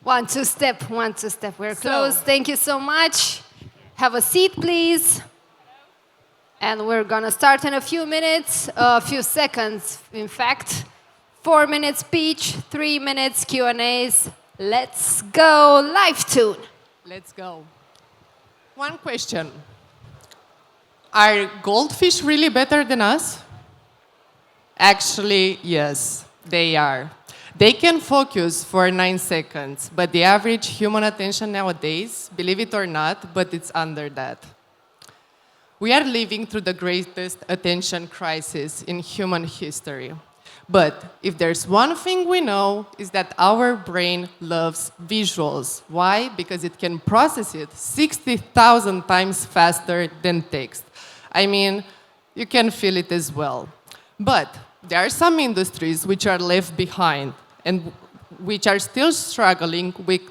One, two step. We're close. Thank you so much. Have a seat, please. And we're gonna start in a few minutes, a few seconds, in fact. 4 minutes speech, 3 minutes Q&As. Let's go, live tune. Let's go. One question. Are goldfish really better than us? Actually, yes, they are. They can focus for 9 seconds, but the average human attention nowadays, believe it or not, but it's under that. We are living through the greatest attention crisis in human history. But if there's one thing we know, is that our brain loves visuals. Why? Because it can process it 60,000 times faster than text. I mean, you can feel it as well. But there are some industries which are left behind and which are still struggling with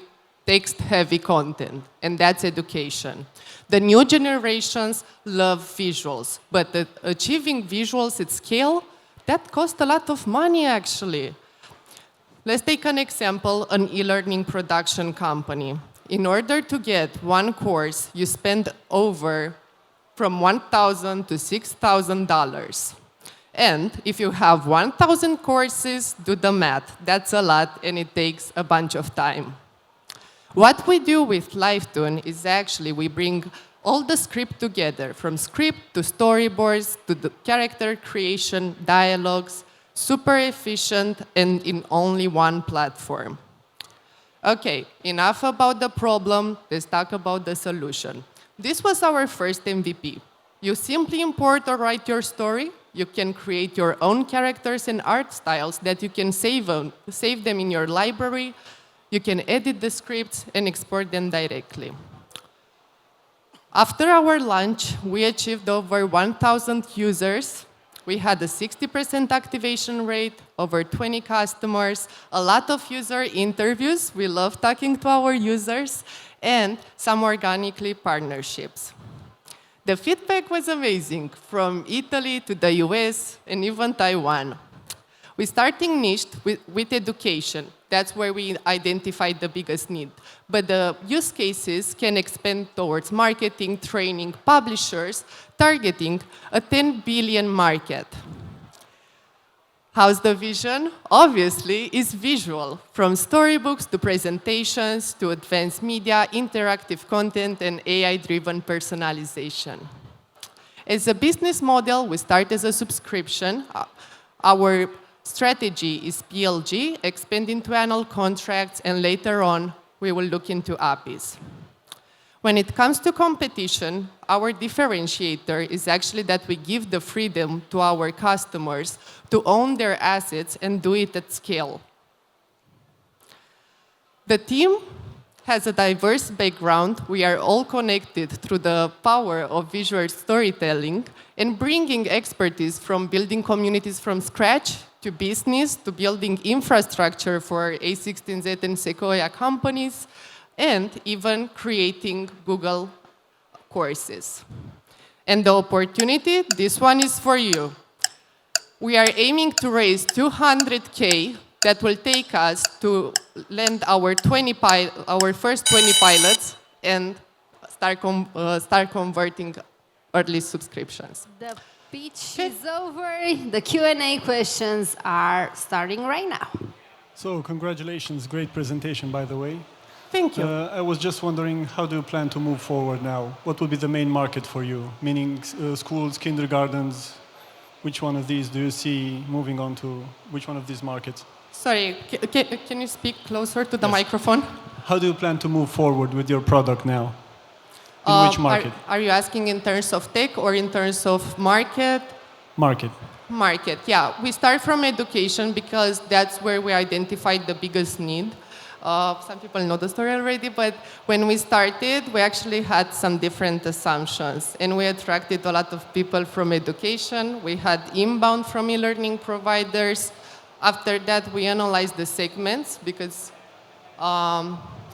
text-heavy content, and that's education. The new generations love visuals, but achieving visuals at scale, that costs a lot of money, actually. Let's take an example, an e-learning production company. In order to get one course, you spend over from $1,000 to $6,000. And if you have 1,000 courses, do the math. That's a lot, and it takes a bunch of time. What we do with LiveTune is actually we bring all the script together, from script to storyboards to the character creation, dialogues, super efficient and in only one platform. Okay, enough about the problem, let's talk about the solution. This was our first MVP. You simply import or write your story, you can create your own characters and art styles that you can save them in your library, you can edit the scripts and export them directly. After our launch, we achieved over 1,000 users. We had a 60% activation rate, over 20 customers, a lot of user interviews. We love talking to our users, and some organically partnerships. The feedback was amazing, from Italy to the US and even Taiwan. We started niched with education. That's where we identified the biggest need. But the use cases can expand towards marketing, training, publishers, targeting a 10 billion market. How's the vision? Obviously, it's visual, from storybooks to presentations to advanced media, interactive content, and AI-driven personalization. As a business model, we start as a subscription. Our strategy is PLG, expand into annual contracts, and later on, we will look into APIs. When it comes to competition, our differentiator is actually that we give the freedom to our customers to own their assets and do it at scale. The team has a diverse background. We are all connected through the power of visual storytelling and bringing expertise from building communities from scratch to business, to building infrastructure for A16Z and Sequoia companies, and even creating Google courses. And the opportunity, this one is for you. We are aiming to raise 200K that will take us to land our first 20 pilots and start converting early subscriptions. The pitch is over. The Q&A questions are starting right now. So congratulations, great presentation, by the way. Thank you. I was just wondering, how do you plan to move forward now? What will be the main market for you? Meaning schools, kindergartens, which one of these do you see moving on to which one of these markets? Sorry, can you speak closer to the microphone? How do you plan to move forward with your product now? In which market? Are you asking in terms of tech or in terms of market? Market. Market, yeah. We start from education because that's where we identified the biggest need. Some people know the story already, but when we started, we actually had some different assumptions, and we attracted a lot of people from education. We had inbound from e-learning providers. After that, we analyzed the segments because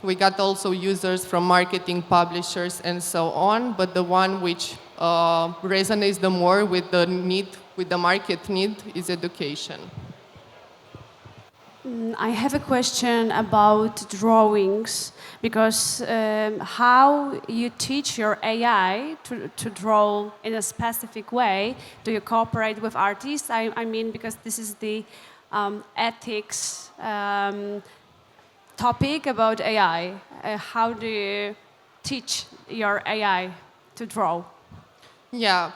we got also users from marketing, publishers, and so on, but the one which resonates the more with the need, with the market need, is education. I have a question about drawings because how you teach your AI to draw in a specific way? Do you cooperate with artists? I mean, because this is the ethics topic about AI. How do you teach your AI to draw? Yeah,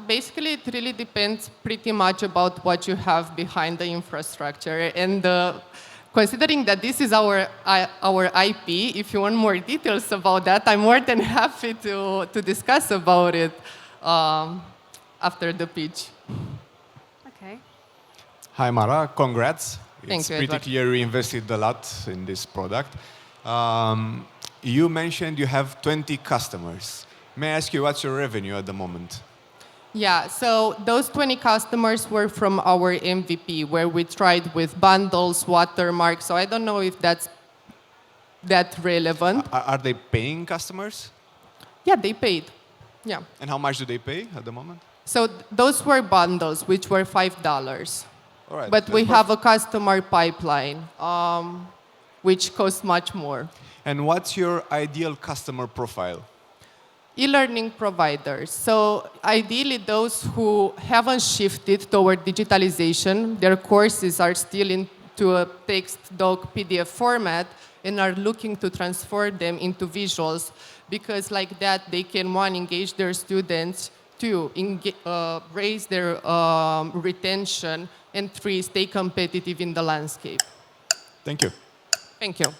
basically it really depends pretty much about what you have behind the infrastructure. And considering that this is our IP, if you want more details about that, I'm more than happy to discuss about it after the pitch. Okay. Hi, Mara. Congrats. Thank It's you, pretty Edward. clear you invested a lot in this product. You mentioned you have 20 customers. May I ask you what's your revenue at the moment? Yeah, so those 20 customers were from our MVP, where we tried with bundles, watermarks. So I don't know if that's that relevant. Are they paying customers? Yeah, they paid. Yeah. And how much do they pay at the moment? So those were bundles, which were $5. All right. But that's we have a perfect. customer pipeline, which costs much more. And what's your ideal customer profile? E-learning providers. So ideally, those who haven't shifted toward digitalization, their courses are still into a text doc PDF format and are looking to transform them into visuals because like that, they can, one, engage their students, two, raise their retention, and three, stay competitive in the landscape. Thank you. Thank you.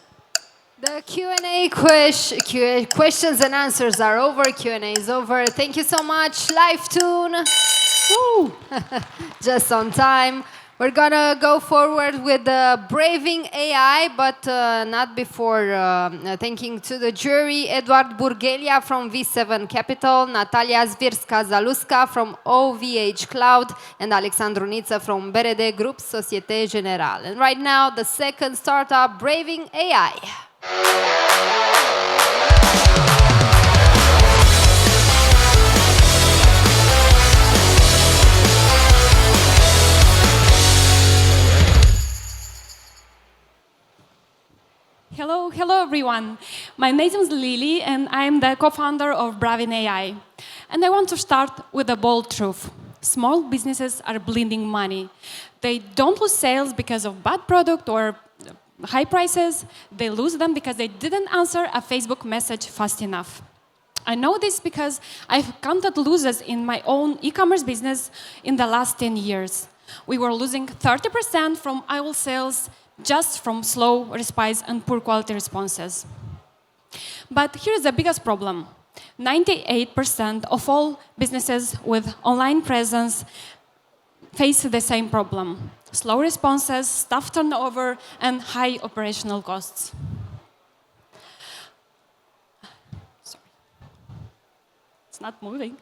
The Q&A questions and answers are over. Q&A is over. Thank you so much. Live tune. Woo. Just on time. We're gonna go forward with the Braving AI, but not before thanking to the jury, Eduard Burgelia from V7 Capital, Natalia Zvirska-Zaluska from OVH Cloud, and Alexandru Niță from BRD Group Societe Generale. And right now, the second startup, Braving AI. Hello everyone. My name is Lily and I'm the co-founder of Bravin AI. And I want to start with a bold truth. Small businesses are bleeding money. They don't lose sales because of bad product or high prices. They lose them because they didn't answer a Facebook message fast enough. I know this because I've counted losses in my own e-commerce business in the last 10 years. We were losing 30% from IOL sales just from slow replies and poor quality responses. But here's the biggest problem. 98% of all businesses with online presence face the same problem. Slow responses, staff turnover, and high operational costs. Sorry. It's not moving.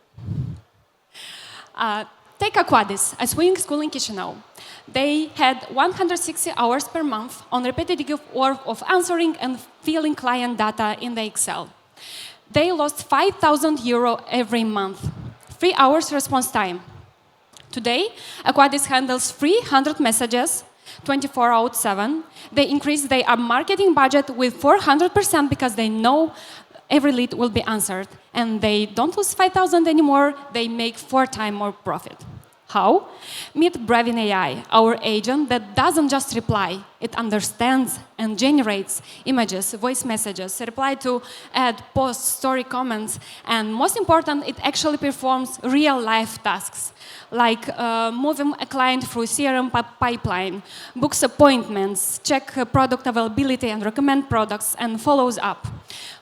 Take Aquadis, a swimming school in Chișinău. They had 160 hours per month on repetitive work of answering and filling client data in the Excel. They lost €5,000 every month. 3 hours response time. Today, Aquadis handles 300 messages, 24/7. They increased their marketing budget with 400% because they know every lead will be answered. And they don't lose 5,000 anymore, they make 4 times more profit. How? Meet Bravin AI, our agent that doesn't just reply, it understands and generates images, voice messages, reply to ad, post, story comments, and most important, it actually performs real-life tasks, like moving a client through CRM pipeline, books appointments, check product availability and recommend products, and follows up.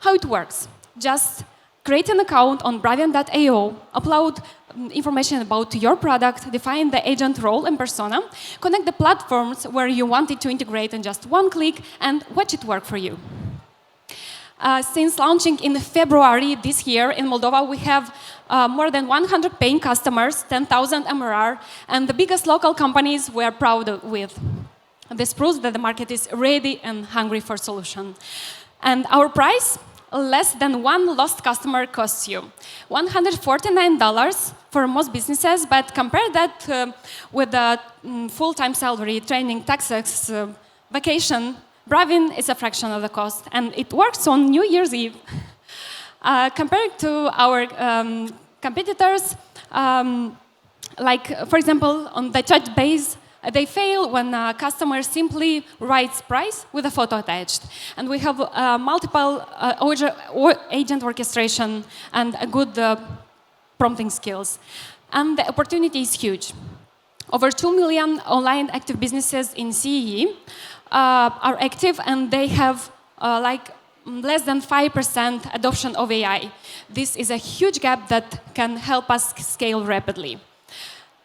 How it works? Just create an account on Bravin.io, upload information about your product, define the agent role and persona, connect the platforms where you want it to integrate in just one click, and watch it work for you. Since launching in February this year in Moldova, we have more than 100 paying customers, 10,000 MRR, and the biggest local companies we are proud with. This proves that the market is ready and hungry for solution. And our price? less than one lost customer costs you. $149 for most businesses, but compare that with a full-time salary, training, taxes, vacation. Bravin is a fraction of the cost, and it works on New Year's Eve. Compared to our competitors, like, for example, on the chat base, they fail when a customer simply writes price with a photo attached. And we have multiple agent orchestration and a good prompting skills. And the opportunity is huge. Over 2 million online active businesses in CEE are active, and they have less than 5% adoption of AI. This is a huge gap that can help us scale rapidly.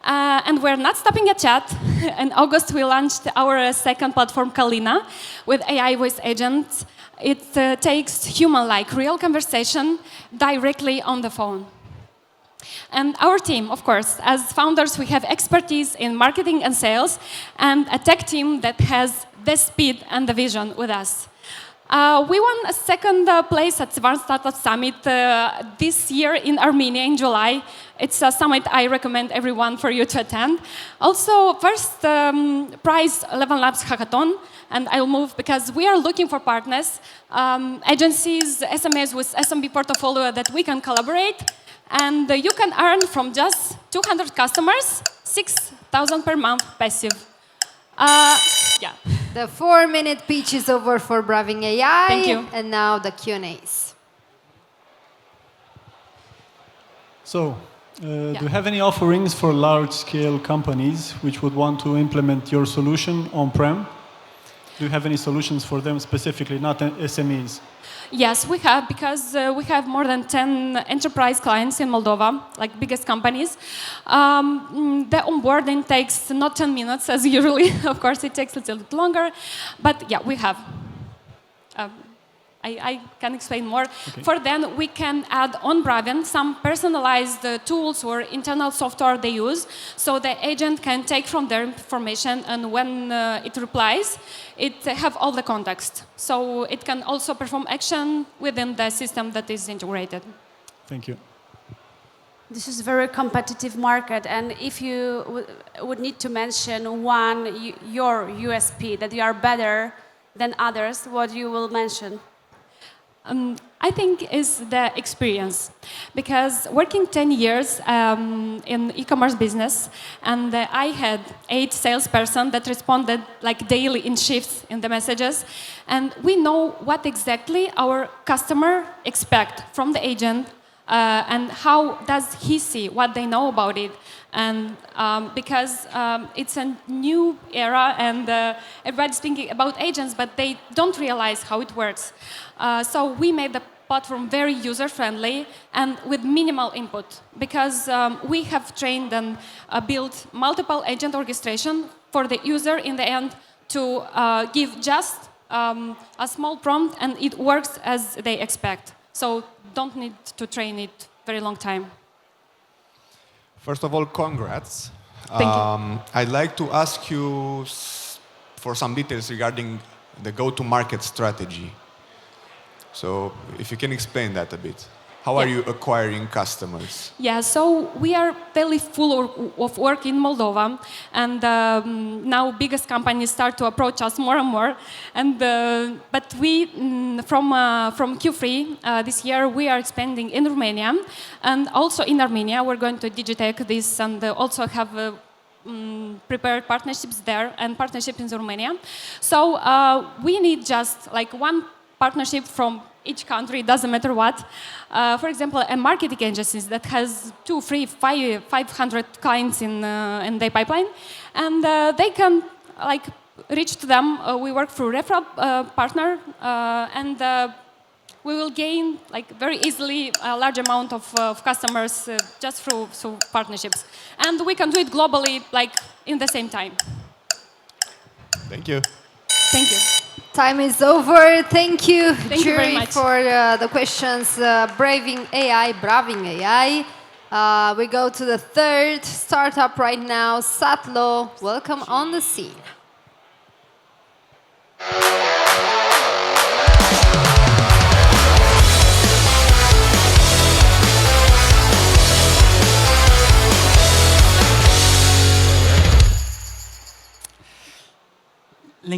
And we're not stopping at chat. In August, we launched our second platform, Kalina, with AI voice agents. It takes human-like, real conversation directly on the phone. And our team, of course, as founders, we have expertise in marketing and sales, and a tech team that has the speed and the vision with us. We won a second place at Advanced Startup Summit this year in Armenia in July. It's a summit I recommend everyone for you to attend. Also, first prize 11 Labs Hackathon, and I'll move because we are looking for partners, agencies, SMEs with SMB portfolio that we can collaborate, and you can earn from just 200 customers, 6,000 per month passive. Yeah. The 4-minute pitch is over for Braving AI. Thank you. And now the Q&As. So, do you have any offerings for large-scale companies which would want to implement your solution on-prem? Do you have any solutions for them specifically, not SMEs? Yes, we have, because we have more than 10 enterprise clients in Moldova, like biggest companies. The onboarding takes not 10 minutes as usually. Of course, it takes a little bit longer. But yeah, we have. I can explain more. Okay. For them, we can add on Bravin some personalized tools or internal software they use, so the agent can take from their information, and when it replies, it have all the context. So it can also perform action within the system that is integrated. Thank you. This is a very competitive market, and if you would need to mention your USP, that you are better than others, what you will mention? I think is the experience, because working 10 years in e-commerce business, and I had 8 salesperson that responded like daily in shifts in the messages, and we know what exactly our customer expect from the agent, and how does he see what they know about it. And because it's a new era, and everybody's thinking about agents, but they don't realize how it works. So we made the platform very user-friendly and with minimal input, because we have trained and built multiple agent orchestration for the user in the end to give just a small prompt, and it works as they expect. So don't need to train it very long time. First of all, congrats. Thank you. I'd like to ask you for some details regarding the go-to-market strategy. So if you can explain that a bit. How are you acquiring customers? Yeah, so we are very full of work in Moldova, and now biggest companies start to approach us more and more. And but we, from Q3 this year, we are expanding in Romania, and also in Armenia. We're going to digitech this, and also have prepared partnerships there and partnerships in Romania. So we need just like one partnership from each country, doesn't matter what. For example, a marketing agency that has 2, 3, 500 clients in their pipeline, and they can like reach to them. We work through referral partner, and we will gain like very easily a large amount of customers just through partnerships, and we can do it globally, like in the same time. Thank you. Thank you. Time is over. Thank you, Thank you very jury, much. for the questions. Braving AI. We go to the third startup right now. Satlo, welcome on the scene.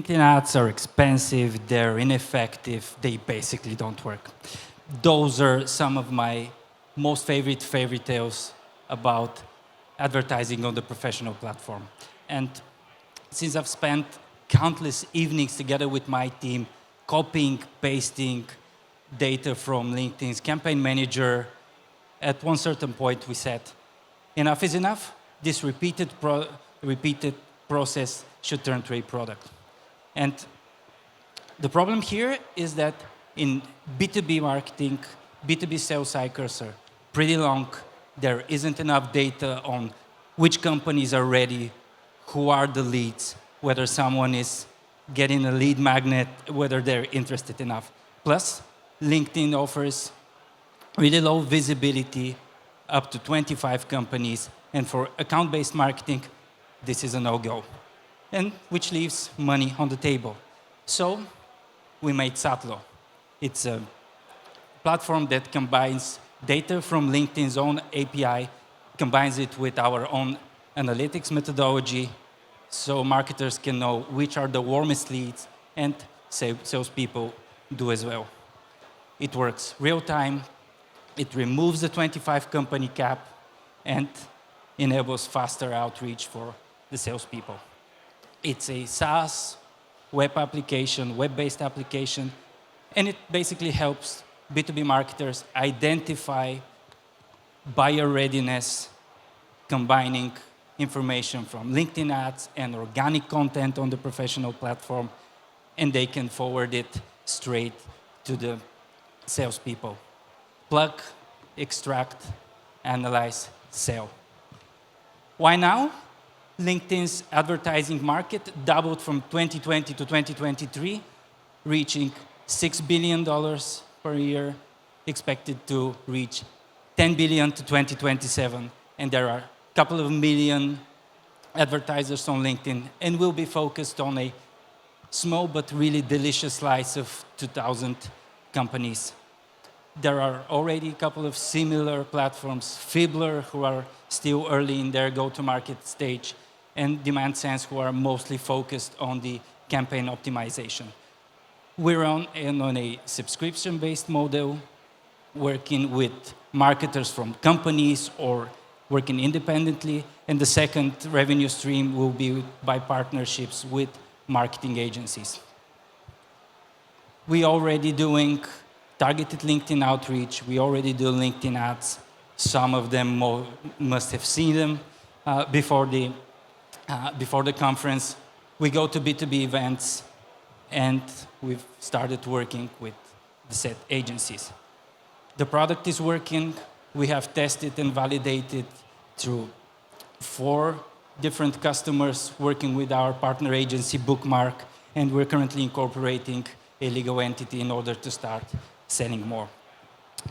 LinkedIn ads are expensive, they're ineffective, they basically don't work. Those are some of my most favorite fairy tales about advertising on the professional platform. And since I've spent countless evenings together with my team, copying, pasting data from LinkedIn's campaign manager, at one certain point we said, enough is enough. This repeated process should turn to a product. And the problem here is that in B2B marketing, B2B sales cycles are pretty long. There isn't enough data on which companies are ready, who are the leads, whether someone is getting a lead magnet, whether they're interested enough. Plus, LinkedIn offers really low visibility, up to 25 companies, and for account-based marketing, this is a no-go, and which leaves money on the table. So we made Satlo. It's a platform that combines data from LinkedIn's own API, combines it with our own analytics methodology, so marketers can know which are the warmest leads, and salespeople do as well. It works real time, it removes the 25 company cap, and enables faster outreach for the salespeople. It's a SaaS web application, web-based application, and it basically helps B2B marketers identify buyer readiness, combining information from LinkedIn ads and organic content on the professional platform, and they can forward it straight to the salespeople. Plug, extract, analyze, sell. Why now? LinkedIn's advertising market doubled from 2020 to 2023, reaching $6 billion per year, expected to reach $10 billion to 2027. And there are a couple of million advertisers on LinkedIn, and we'll be focused on a small but really delicious slice of 2,000 companies. There are already a couple of similar platforms, Fibbler, who are still early in their go-to-market stage, and Demand Sense, who are mostly focused on the campaign optimization. We're on a subscription-based model, working with marketers from companies or working independently, and the second revenue stream will be by partnerships with marketing agencies. We're already doing targeted LinkedIn outreach. We already do LinkedIn ads. Some of them must have seen them before the conference. We go to B2B events, and we've started working with the set agencies. The product is working. We have tested and validated through 4 different customers working with our partner agency, Bookmark, and we're currently incorporating a legal entity in order to start selling more.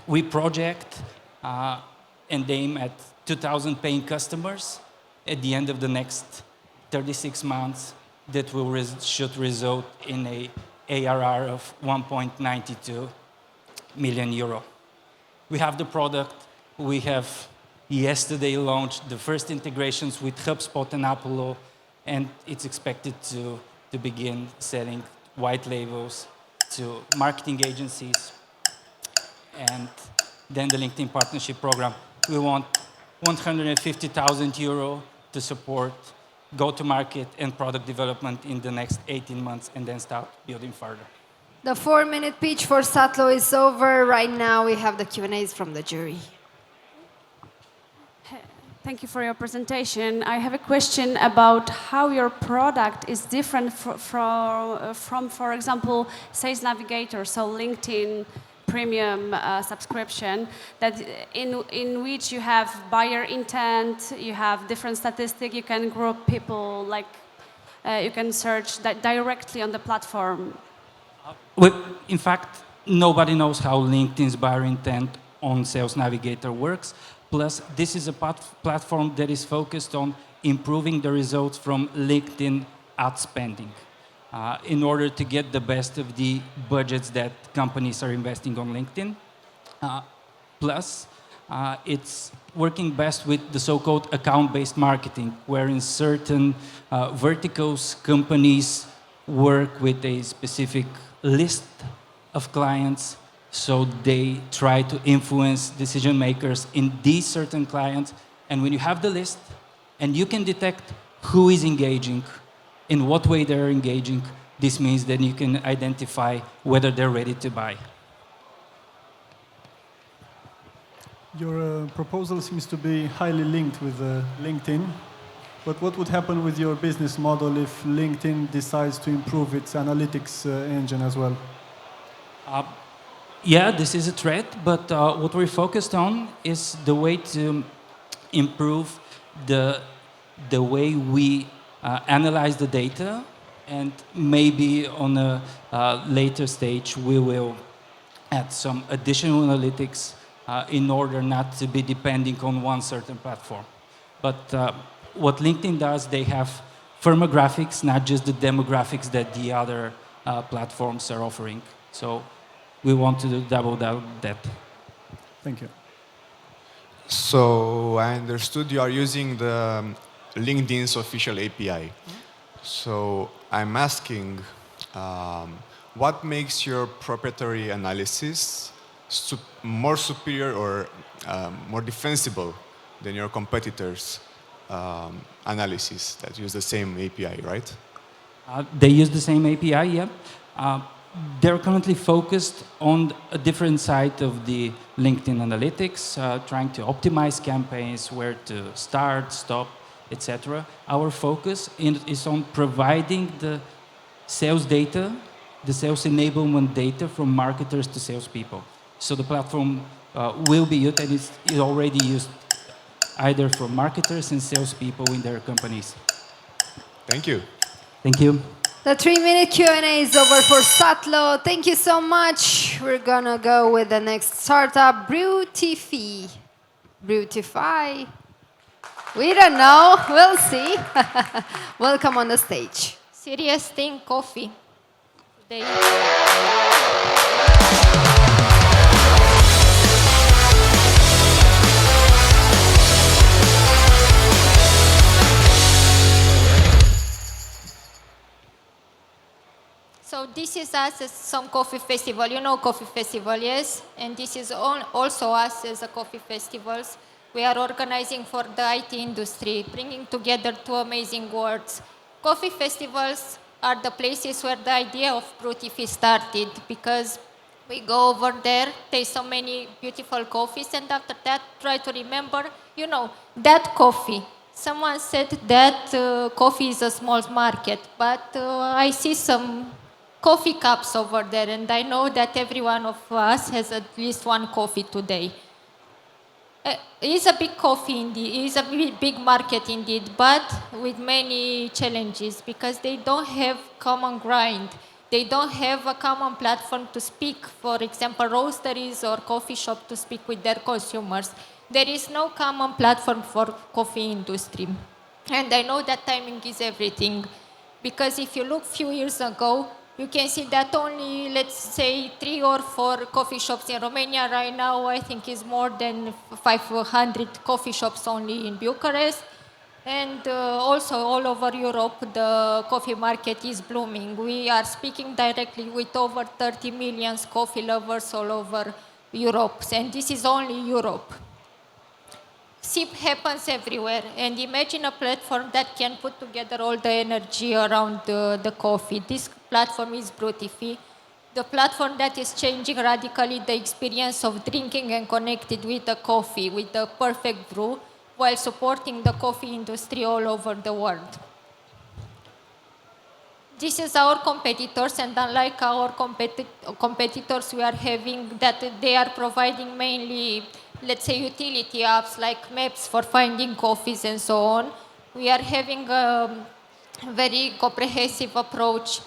We project and aim at 2,000 paying customers at the end of the next 36 months that should result in a ARR of 1.92 million euro. We have the product. We have yesterday launched the first integrations with HubSpot and Apollo, and it's expected to begin selling white labels to marketing agencies. And then the LinkedIn Partnership Program. We want 150,000 euro to support go-to-market and product development in the next 18 months, and then start building further. The 4-minute pitch for Satlo is over. Right now we have the Q&As from the jury. Thank you for your presentation. I have a question about how your product is different from, for example, Sales Navigator, so LinkedIn premium subscription, that in which you have buyer intent, you have different statistics, you can group people, like you can search directly on the platform. In fact, nobody knows how LinkedIn's buyer intent on Sales Navigator works. Plus, this is a platform that is focused on improving the results from LinkedIn ad spending in order to get the best of the budgets that companies are investing on LinkedIn. Plus, it's working best with the so-called account-based marketing, where in certain verticals, companies work with a specific list of clients, so they try to influence decision makers in these certain clients. And when you have the list and you can detect who is engaging, in what way they're engaging, this means that you can identify whether they're ready to buy. Your proposal seems to be highly linked with LinkedIn. But what would happen with your business model if LinkedIn decides to improve its analytics engine as well? Yeah, this is a threat, but what we're focused on is the way to improve the way we analyze the data, and maybe on a later stage we will add some additional analytics in order not to be depending on one certain platform. But what LinkedIn does, they have firmographics, not just the demographics that the other platforms are offering. So we want to double down that. Thank you. So I understood you are using the LinkedIn's official API. So I'm asking, what makes your proprietary analysis more superior or more defensible than your competitors' analysis that use the same API, right? They use the same API, yeah. They're currently focused on a different side of the LinkedIn analytics, trying to optimize campaigns, where to start, stop, etc. Our focus is on providing the sales data, the sales enablement data from marketers to salespeople. So the platform will be used, and it's already used either for marketers and salespeople in their companies. Thank you. Thank you. The 3-minute Q&A is over for Satlo. Thank you so much. We're gonna go with the next startup, Brewtify. Brewtify. We don't know. We'll see. Welcome on the stage. Serious thing, coffee. They So this is us as some coffee festival. You know coffee festival, yes? And this is also us as a coffee festivals. We are organizing for the IT industry, bringing together two amazing words. Coffee festivals are the places where the idea of Brewtify started, because we go over there, taste so many beautiful coffees, and after that try to remember, you know, that coffee. Someone said that coffee is a small market, but I see some coffee cups over there, and I know that every one of us has at least one coffee today. It's a big coffee indeed, it's a big market indeed, but with many challenges, because they don't have common ground. They don't have a common platform to speak, for example, roasteries or coffee shop to speak with their consumers. There is no common platform for coffee industry. And I know that timing is everything, because if you look few years ago, you can see that only, let's say, 3 or 4 coffee shops in Romania. Right now, I think is more than 500 coffee shops only in Bucharest. And also all over Europe, the coffee market is blooming. We are speaking directly with over 30 million coffee lovers all over Europe. And this is only Europe. SIP happens everywhere, and imagine a platform that can put together all the energy around the coffee. This platform is Brewtify, the platform that is changing radically the experience of drinking and connected with the coffee, with the perfect brew, while supporting the coffee industry all over the world. This is our competitors, and unlike our competitors, we are having that they are providing mainly, let's say, utility apps like maps for finding coffees and so on. We are having a very comprehensive approach,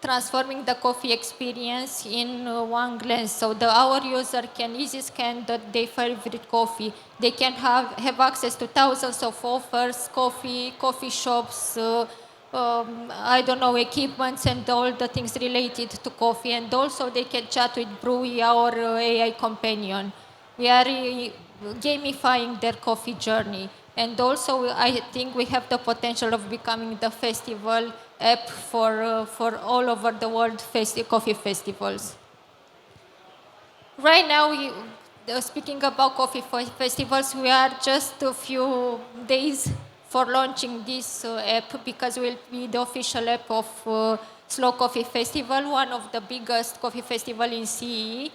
transforming the coffee experience in one glance. So our user can easily scan their favorite coffee. They can have access to thousands of offers, coffee shops, I don't know, equipments and all the things related to coffee. And also they can chat with Brewy, our AI companion. We are gamifying their coffee journey. And also I think we have the potential of becoming the festival app for all over the world coffee festivals. Right now, speaking about festivals, we are just a few days for launching this app because we'll be the official app of Slow Coffee Festival, one of the biggest coffee festival in CEE.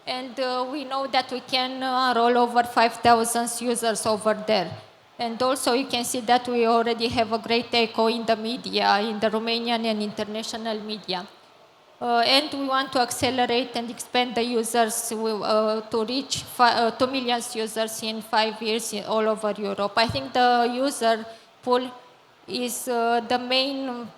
And we know that we can enroll over 5,000 users over there. And also you can see that we already have a great echo in the media, in the Romanian and international media. And we want to accelerate and expand the users to reach 2 million users in 5 years all over Europe. I think the user pool is the main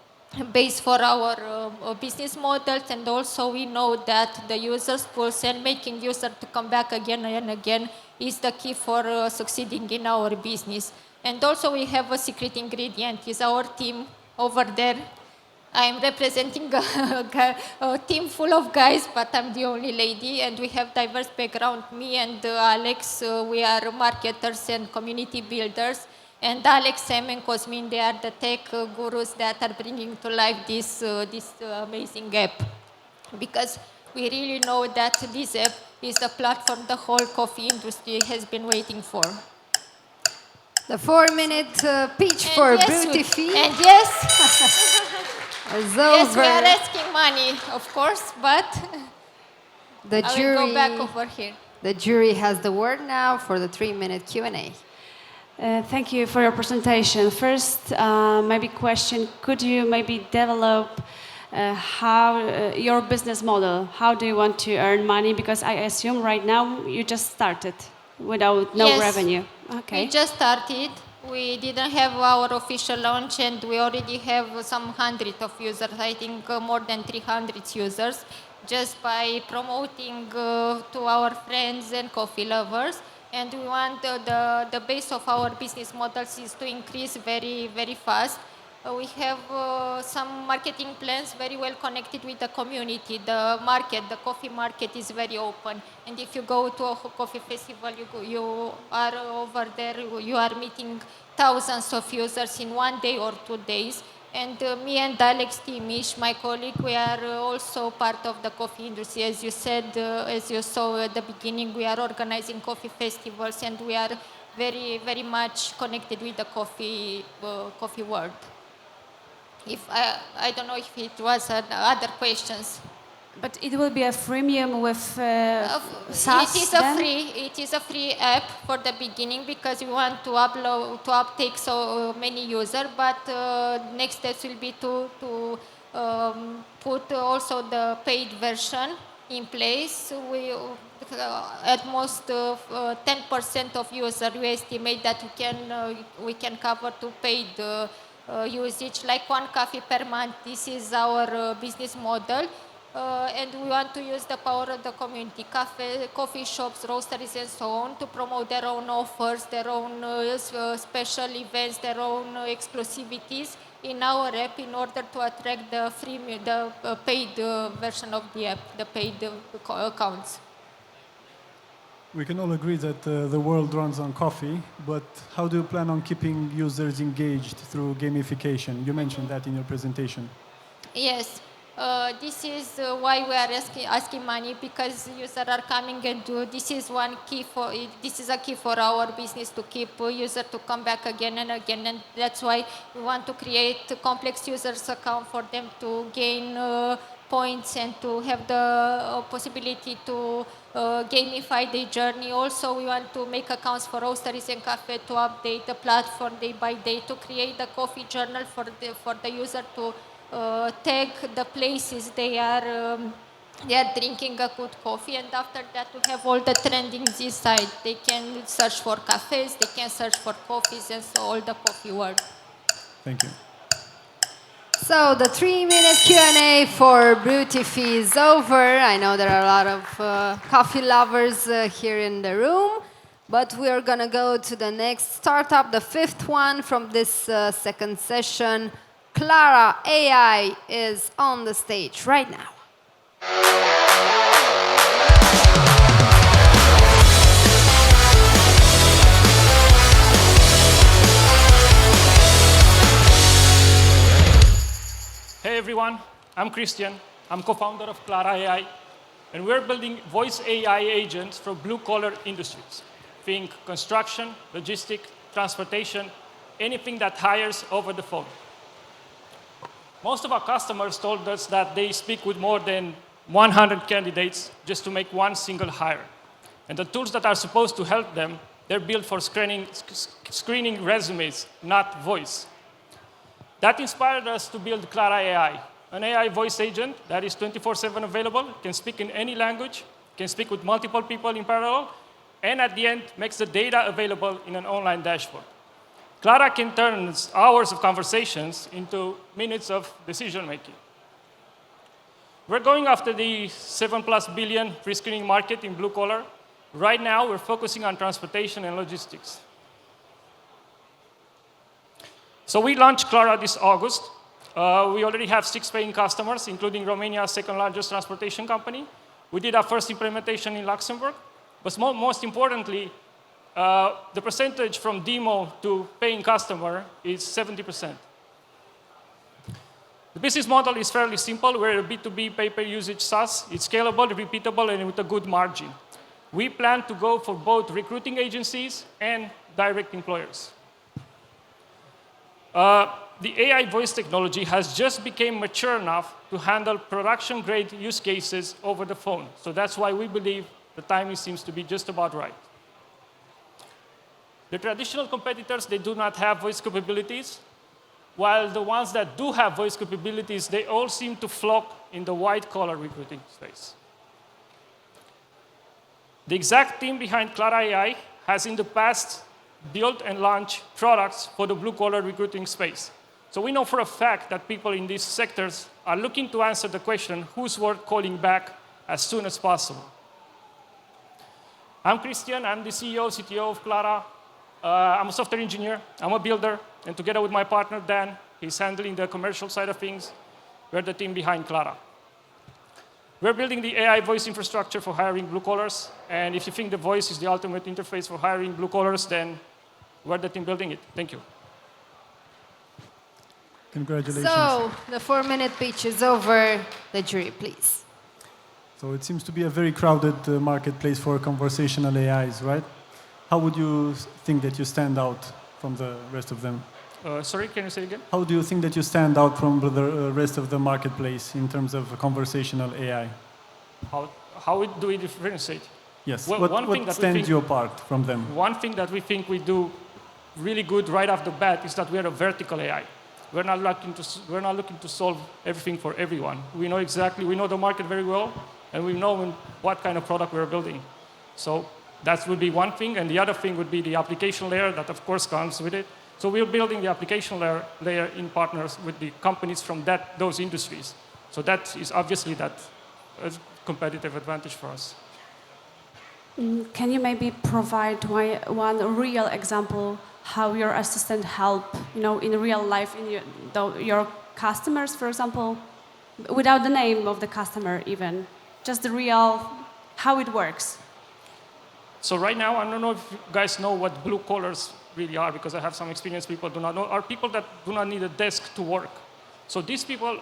base for our business models, and also we know that the users pools and making users to come back again and again is the key for succeeding in our business. And also we have a secret ingredient, is our team over there. I'm representing a team full of guys, but I'm the only lady, and we have diverse background. Me and Alex, we are marketers and community builders. And Alex, Sam, and Cosmin, they are the tech gurus that are bringing to life this amazing app. Because we really know that this app is the platform the whole coffee industry has been waiting for. The 4-minute pitch And for yes, Beauty Fee And yes, is yes, over. we are asking money, of course, but The I will jury, go back over here. the jury has the word now for the 3-minute Q&A. Thank you for your presentation. First, maybe question, could you maybe develop how your business model, how do you want to earn money? Because I assume right now you just started without no Yes. revenue. Okay. We just started. We didn't have our official launch, and we already have some hundred of users, I think more than 300 users, just by promoting to our friends and coffee lovers. And we want the base of our business models is to increase very, very fast. We have some marketing plans very well connected with the community. The market, the coffee market is very open. And if you go to a coffee festival, you are over there, you are meeting thousands of users in 1 day or 2 days. And me and Alex Timish, my colleague, we are also part of the coffee industry. As you said, as you saw at the beginning, we are organizing coffee festivals, and we are very, very much connected with the coffee world. If I don't know if it was other questions. But it will be a freemium with SaaS It is then? it is a free app for the beginning because we want to uptake so many users. But next steps will be to put also the paid version in place. We at most 10% of users we estimate that we can cover to paid usage, like 1 coffee per month. This is our business model. And we want to use the power of the community, coffee shops, roasteries, and so on, to promote their own offers, their own special events, their own exclusivities in our app in order to attract the paid version of the app, the paid accounts. We can all agree that the world runs on coffee, but how do you plan on keeping users engaged through gamification? You mentioned that in your presentation. Yes. This is why we are asking money, because users are coming, and this is a key for our business, to keep users to come back again and again, and that's why we want to create a complex users account for them to gain points and to have the possibility to gamify their journey. Also, we want to make accounts for roasteries and cafe to update the platform day by day, to create the coffee journal for the user to tag the places they are drinking a good coffee, and after that we have all the trendings inside. They can search for cafes, they can search for coffees, and so all the coffee world. Thank you. So the 3-minute Q&A for Beauty Fee is over. I know there are a lot of coffee lovers here in the room, but we are gonna go to the next startup, the 5th one from this second session. Clara AI is on the stage right now. I'm Christian. I'm co-founder of Clara AI, and we're building voice AI agents for blue-collar industries. Think construction, logistics, transportation, anything that hires over the phone. Most of our customers told us that they speak with more than 100 candidates just to make one single hire. And the tools that are supposed to help them, they're built for screening resumes, not voice. That inspired us to build Clara AI, an AI voice agent that is 24/7 available, can speak in any language, can speak with multiple people in parallel, and at the end makes the data available in an online dashboard. Clara can turn hours of conversations into minutes of decision making. We're going after the 7+ billion pre-screening market in blue collar. Right now, we're focusing on transportation and logistics. So we launched Clara this August. We already have 6 paying customers, including Romania's second largest transportation company. We did our first implementation in Luxembourg. But most importantly, the percentage from demo to paying customer is 70%. The business model is fairly simple. We're a B2B pay-per-usage SaaS. It's scalable, repeatable, and with a good margin. We plan to go for both recruiting agencies and direct employers. The AI voice technology has just become mature enough to handle production-grade use cases over the phone. So that's why we believe the timing seems to be just about right. The traditional competitors, they do not have voice capabilities, while the ones that do have voice capabilities, they all seem to flock in the white-collar recruiting space. The exact team behind Clara AI has in the past built and launched products for the blue-collar recruiting space. So we know for a fact that people in these sectors are looking to answer the question, who's worth calling back as soon as possible? I'm Christian. I'm the CEO, CTO of Clara. I'm a software engineer. I'm a builder. And together with my partner, Dan, he's handling the commercial side of things. We're the team behind Clara. We're building the AI voice infrastructure for hiring blue collars. And if you think the voice is the ultimate interface for hiring blue collars, then we're the team building it. Thank you. Congratulations. So, the 4-minute pitch is over. The jury, please. So it seems to be a very crowded marketplace for conversational AIs, right? How would you think that you stand out from the rest of them? Sorry, can you say again? How do you think that you stand out from the rest of the marketplace in terms of conversational AI? How do we differentiate? Yes, Well, what stands you apart from them? One thing that we think we do really good right off the bat is that we are a vertical AI. We're not looking to solve everything for everyone. We know the market very well, and we know what kind of product we're building. So that would be one thing, and the other thing would be the application layer that, of course, comes with it. So we're building the application layer in partners with the companies from those industries. So that is obviously a competitive advantage for us. Can you maybe provide one real example how your assistant help, in real life, in your customers, for example, without the name of the customer even, just the real, how it works? So right now, I don't know if you guys know what blue collars really are, because I have some experienced people do not know, are people that do not need a desk to work. So these people,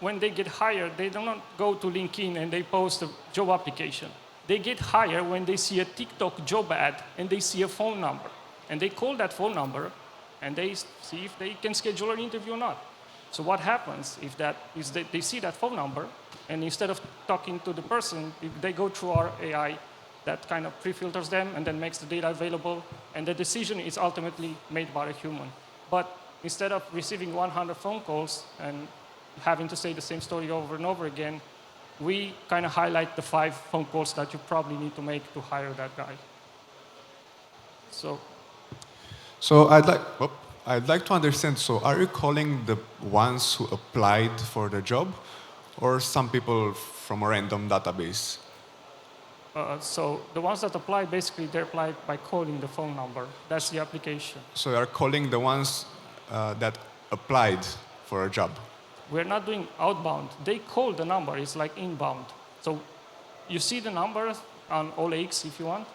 when they get hired, they do not go to LinkedIn and they post a job application. They get hired when they see a TikTok job ad and they see a phone number. And they call that phone number and they see if they can schedule an interview or not. So what happens is that they see that phone number, and instead of talking to the person, they go through our AI that kind of pre-filters them and then makes the data available, and the decision is ultimately made by a human. But instead of receiving 100 phone calls and having to say the same story over and over again, we kind of highlight the 5 phone calls that you probably need to make to hire that guy. So I'd like to understand, so are you calling the ones who applied for the job, or some people from a random database? So the ones that apply, basically, they apply by calling the phone number. That's the application. So you are calling the ones that applied for a job? We're not doing outbound. They call the number. It's like inbound. So you see the number on OLX if you want.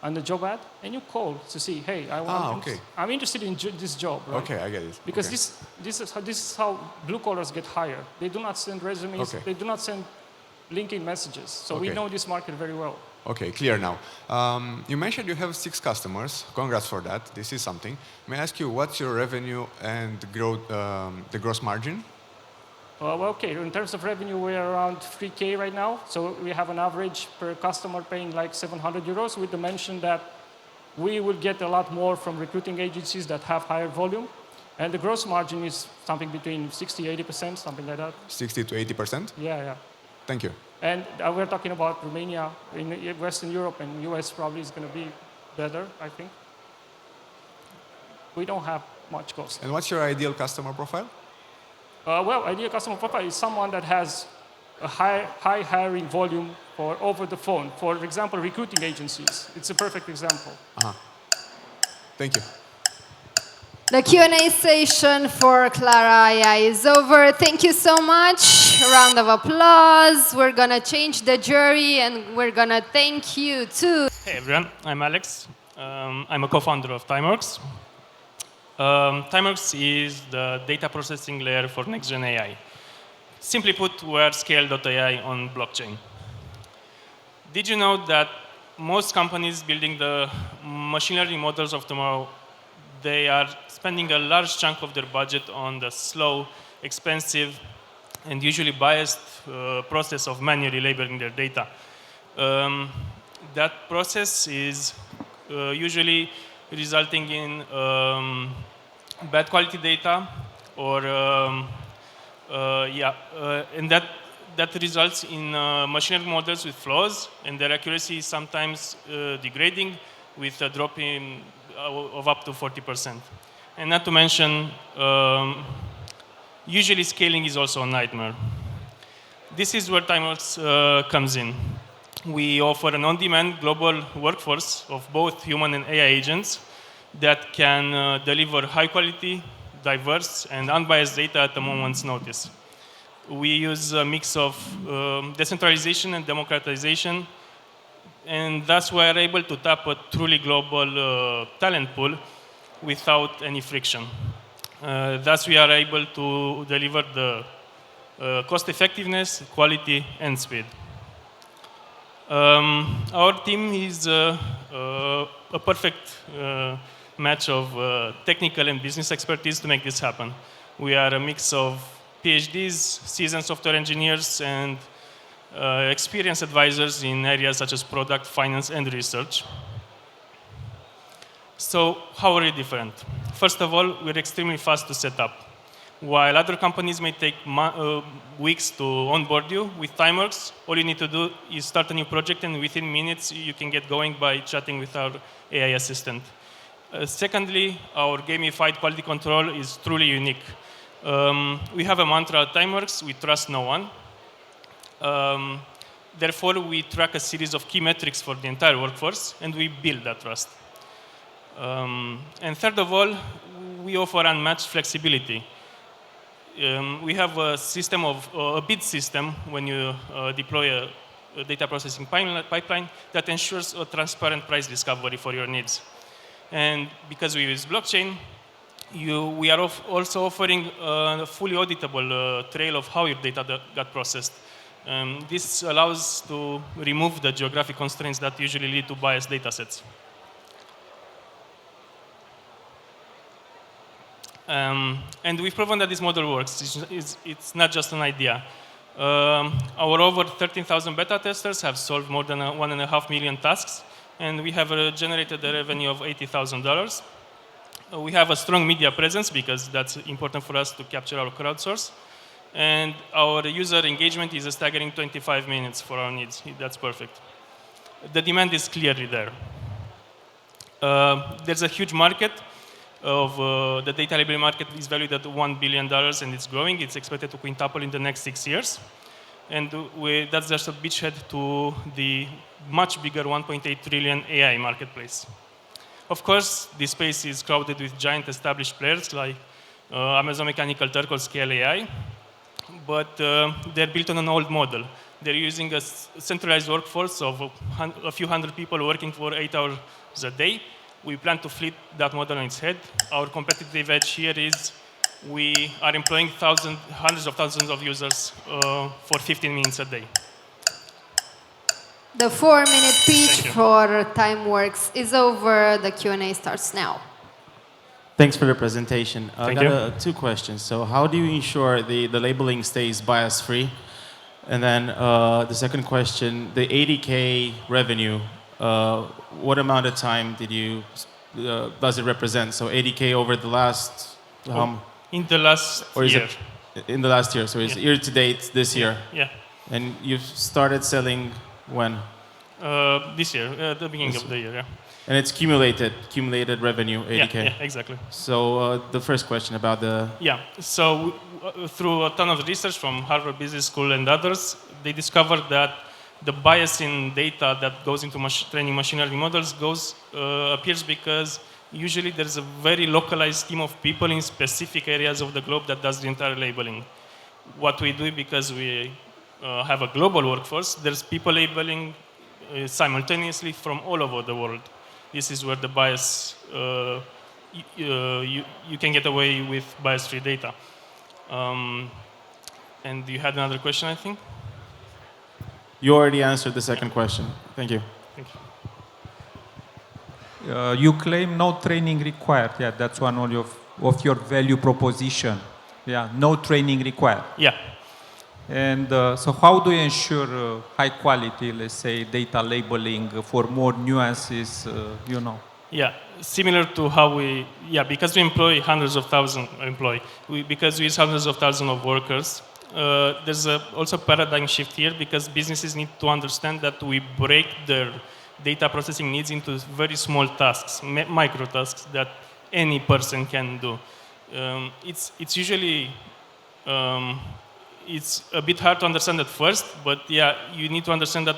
on the job ad, and you call to see, hey, I'm interested in this job, right? Okay, I get it. Because this is how blue collars get hired. They do not send resumes. They do not send LinkedIn messages. So we know this market very well. Okay, clear now. You mentioned you have 6 customers. Congrats for that. This is something. May I ask you, what's your revenue and growth, the gross margin? Okay, in terms of revenue, we're around 3K right now. So we have an average per customer paying like 700 euros with the mention that we will get a lot more from recruiting agencies that have higher volume. And the gross margin is something between 60, 80%, something like that. 60 to 80%? Yeah. Thank you. And we're talking about Romania, in Western Europe, and US probably is going to be better, I think. We don't have much cost. And what's your ideal customer profile? Ideal customer profile is someone that has a high hiring volume for over the phone. For example, recruiting agencies. It's a perfect example. Thank you. The Q&A session for Clara AI is over. Thank you so much. A round of applause. We're going to change the jury and we're going to thank you too. Hey everyone, I'm Alex. I'm a co-founder of Timeworks. Timeworks is the data processing layer for next-gen AI. Simply put, we're scale.ai on blockchain. Did you know that most companies building the machine learning models of tomorrow, they are spending a large chunk of their budget on the slow, expensive, and usually biased process of manually labeling their data. That process is usually resulting in bad quality data, or and that results in machine learning models with flaws, and their accuracy is sometimes degrading with a drop of up to 40%. And not to mention, usually scaling is also a nightmare. This is where Timeworks comes in. We offer an on-demand global workforce of both human and AI agents that can deliver high-quality, diverse, and unbiased data at a moment's notice. We use a mix of decentralization and democratization, and thus we are able to tap a truly global talent pool without any friction. Thus we are able to deliver the cost effectiveness, quality, and speed. Our team is a perfect match of technical and business expertise to make this happen. We are a mix of PhDs, seasoned software engineers, and experienced advisors in areas such as product, finance, and research. So how are we different? First of all, we're extremely fast to set up. While other companies may take weeks to onboard you, with Timeworks, all you need to do is start a new project, and within minutes, you can get going by chatting with our AI assistant. Secondly, our gamified quality control is truly unique. We have a mantra at Timeworks: we trust no one. Therefore, we track a series of key metrics for the entire workforce, and we build that trust. And third of all, we offer unmatched flexibility. We have a system of a bid system when you deploy a data processing pipeline that ensures a transparent price discovery for your needs. And because we use blockchain, we are also offering a fully auditable trail of how your data got processed. This allows to remove the geographic constraints that usually lead to biased data sets. And we've proven that this model works. It's not just an idea. Our over 13,000 beta testers have solved more than 1.5 million tasks, and we have generated a revenue of $80,000. We have a strong media presence because that's important for us to capture our crowdsource. And our user engagement is a staggering 25 minutes for our needs. That's perfect. The demand is clearly there. There's a huge market of the data library market is valued at $1 billion, and it's growing. It's expected to quintuple in the next 6 years. And that's just a beachhead to the much bigger 1.8 trillion AI marketplace. Of course, this space is crowded with giant established players like Amazon Mechanical Turk or Scale AI, but they're built on an old model. They're using a centralized workforce of a few hundred people working for 8 hours a day. We plan to flip that model on its head. Our competitive edge here is we are employing hundreds of thousands of users for 15 minutes a day. The 4-minute pitch for TimeWorks is over. The Q&A starts now. Thanks for the presentation. I Thank got two questions. So how do you ensure the labeling stays bias-free? And then the second question, the 80K revenue, what amount of time does it represent? So 80K over the last... in the last year. In the last year, so it's year to date this year? Yeah. And you've started selling when? This year, at the beginning of the year, yeah. And it's cumulated revenue, 80K? Yeah, exactly. So the first question about the... Yeah, so through a ton of research from Harvard Business School and others, they discovered that the bias in data that goes into training machine learning models appears because usually there's a very localized team of people in specific areas of the globe that does the entire labeling. What we do, because we have a global workforce, there's people labeling simultaneously from all over the world. This is where the bias, you can get away with bias-free data. And you had another question, I think? You already answered the second question. Thank you. Thank you. You claim no training required. Yeah, that's one of your value proposition. Yeah, no training required. Yeah. And so how do you ensure high quality, let's say, data labeling for more nuances, Yeah, similar to how because we employ hundreds of thousands, because we use hundreds of thousands of workers, there's also a paradigm shift here because businesses need to understand that we break their data processing needs into very small tasks, micro tasks that any person can do. It's usually it's a bit hard to understand at first, but yeah, you need to understand that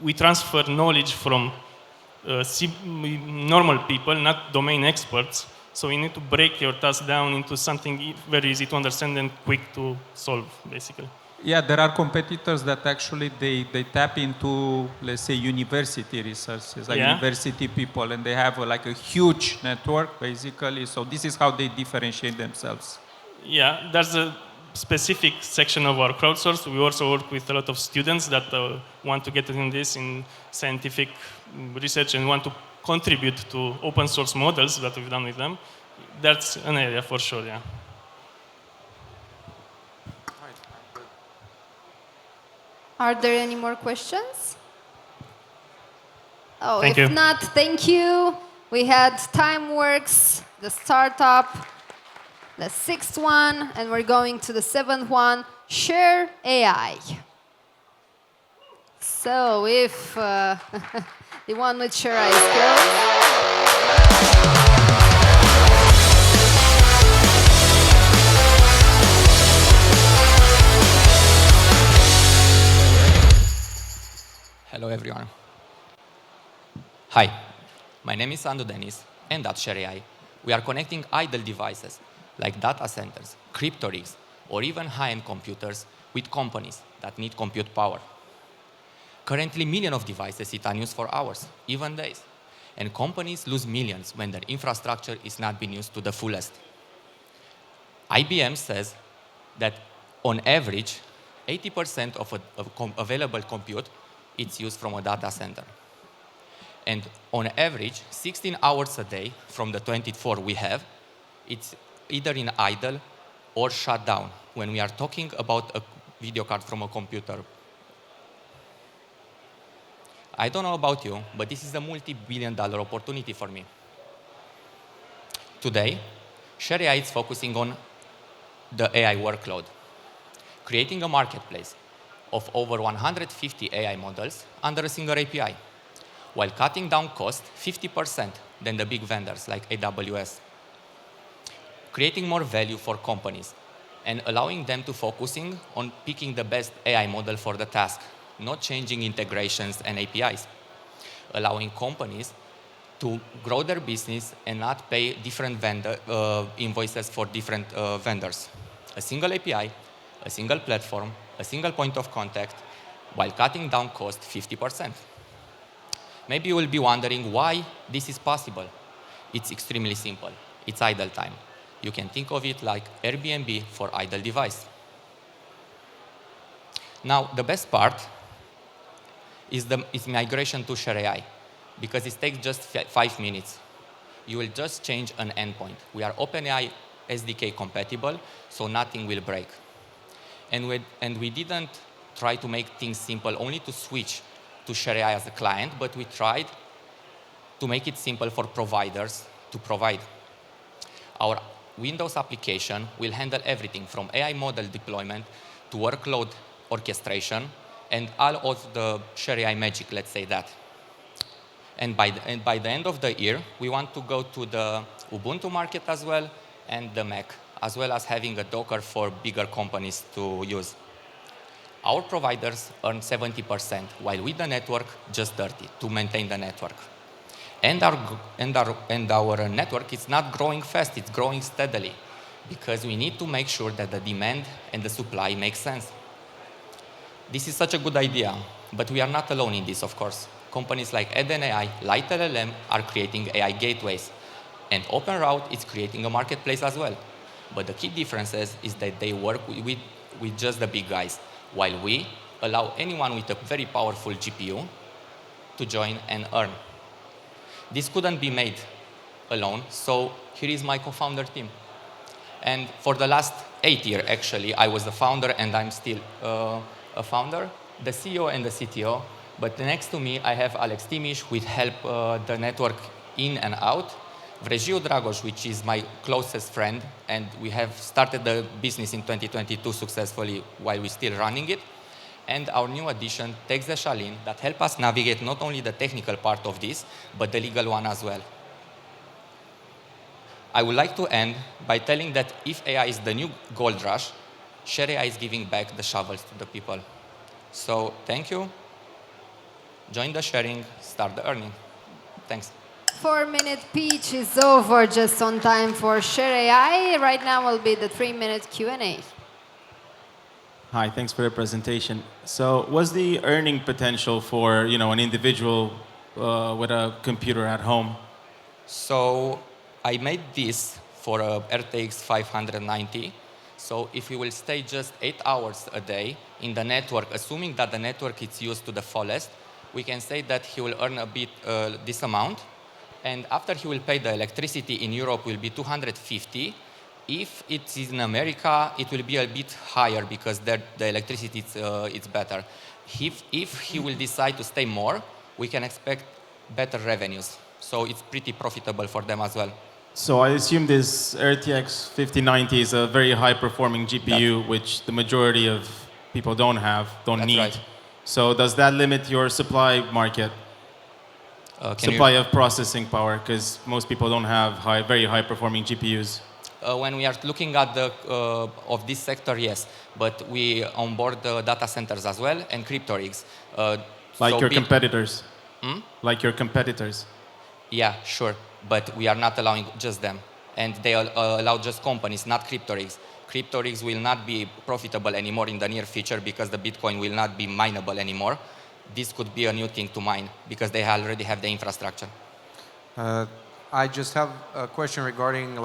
we transfer knowledge from normal people, not domain experts. So you need to break your task down into something very easy to understand and quick to solve, basically. Yeah, there are competitors that actually they tap into, let's say, university researchers, like university people, and they have like a huge network, basically. So this is how they differentiate themselves. Yeah, there's a specific section of our crowdsource. We also work with a lot of students that want to get in this in scientific research and want to contribute to open source models that we've done with them. That's an area for sure, yeah. Are there any more questions? Oh, thank if you. not, thank you. We had TimeWorks, the startup, the 6th one, and we're going to the 7th one, Share AI. So if the one with Share AI skills. Hello, everyone. Hi, my name is Andu Denis, and at Share AI, we are connecting idle devices like data centers, crypto rigs, or even high-end computers with companies that need compute power. Currently, millions of devices sit unused for hours, even days, and companies lose millions when their infrastructure is not being used to the fullest. IBM says that on average, 80% of available compute is used from a data center. And on average, 16 hours a day from the 24 we have, it's either in idle or shut down when we are talking about a video card from a computer. I don't know about you, but this is a multi-billion-dollar opportunity for me. Today, Share AI is focusing on the AI workload, creating a marketplace of over 150 AI models under a single API, while cutting down cost 50% than the big vendors like AWS, creating more value for companies and allowing them to focusing on picking the best AI model for the task, not changing integrations and APIs, allowing companies to grow their business and not pay different invoices for different vendors. A single API, a single platform, a single point of contact while cutting down cost 50%. Maybe you will be wondering why this is possible. It's extremely simple. It's idle time. You can think of it like Airbnb for idle device. Now, the best part is migration to Share AI, because it takes just 5 minutes. You will just change an endpoint. We are OpenAI SDK compatible, so nothing will break. And we didn't try to make things simple only to switch to Share AI as a client, but we tried to make it simple for providers to provide. Our Windows application will handle everything from AI model deployment to workload orchestration and all of the Share AI magic, let's say that. And by the end of the year, we want to go to the Ubuntu market as well and the Mac, as well as having a Docker for bigger companies to use. Our providers earn 70%, while with the network, just 30% to maintain the network. And our network is not growing fast, it's growing steadily, because we need to make sure that the demand and the supply make sense. This is such a good idea, but we are not alone in this, of course. Companies like EdenAI, LiteLLM are creating AI gateways, and OpenRoute is creating a marketplace as well. But the key difference is that they work with just the big guys, while we allow anyone with a very powerful GPU to join and earn. This couldn't be made alone, so here is my co-founder team. And for the last 8 years, actually, I was the founder, and I'm still a founder, the CEO and the CTO. But next to me, I have Alex Timiș, who will help the network in and out. Vrejiu Dragoș, which is my closest friend, and we have started the business in 2022 successfully while we're still running it. And our new addition, Tex Deșalin, that help us navigate not only the technical part of this, but the legal one as well. I would like to end by telling that if AI is the new gold rush, Share AI is giving back the shovels to the people. So thank you. Join the sharing, start the earning. Thanks. 4-minute pitch is over, just on time for Share AI. Right now will be the 3-minute Q&A. Hi, thanks for the presentation. So what's the earning potential for an individual with a computer at home? So I made this for a RTX 590. So if you will stay just 8 hours a day in the network, assuming that the network is used to the fullest, we can say that he will earn a bit this amount. And after he will pay the electricity in Europe will be 250. If it's in America, it will be a bit higher because there the electricity it's better. If he will decide to stay more, we can expect better revenues. So it's pretty profitable for them as well. So I assume this RTX 5090 is a very high-performing GPU, which the majority of people don't need. Right. So does that limit your supply market? Supply of processing power, because most people don't have very high-performing GPUs. When we are looking at the of this sector, yes, but we onboard the data centers as well and crypto rigs. Like your competitors. Like your competitors. Yeah, sure, but we are not allowing just them, and they allow just companies, not crypto rigs. Crypto rigs will not be profitable anymore in the near future because the Bitcoin will not be mineable anymore. This could be a new thing to mine because they already have the infrastructure. I just have a question regarding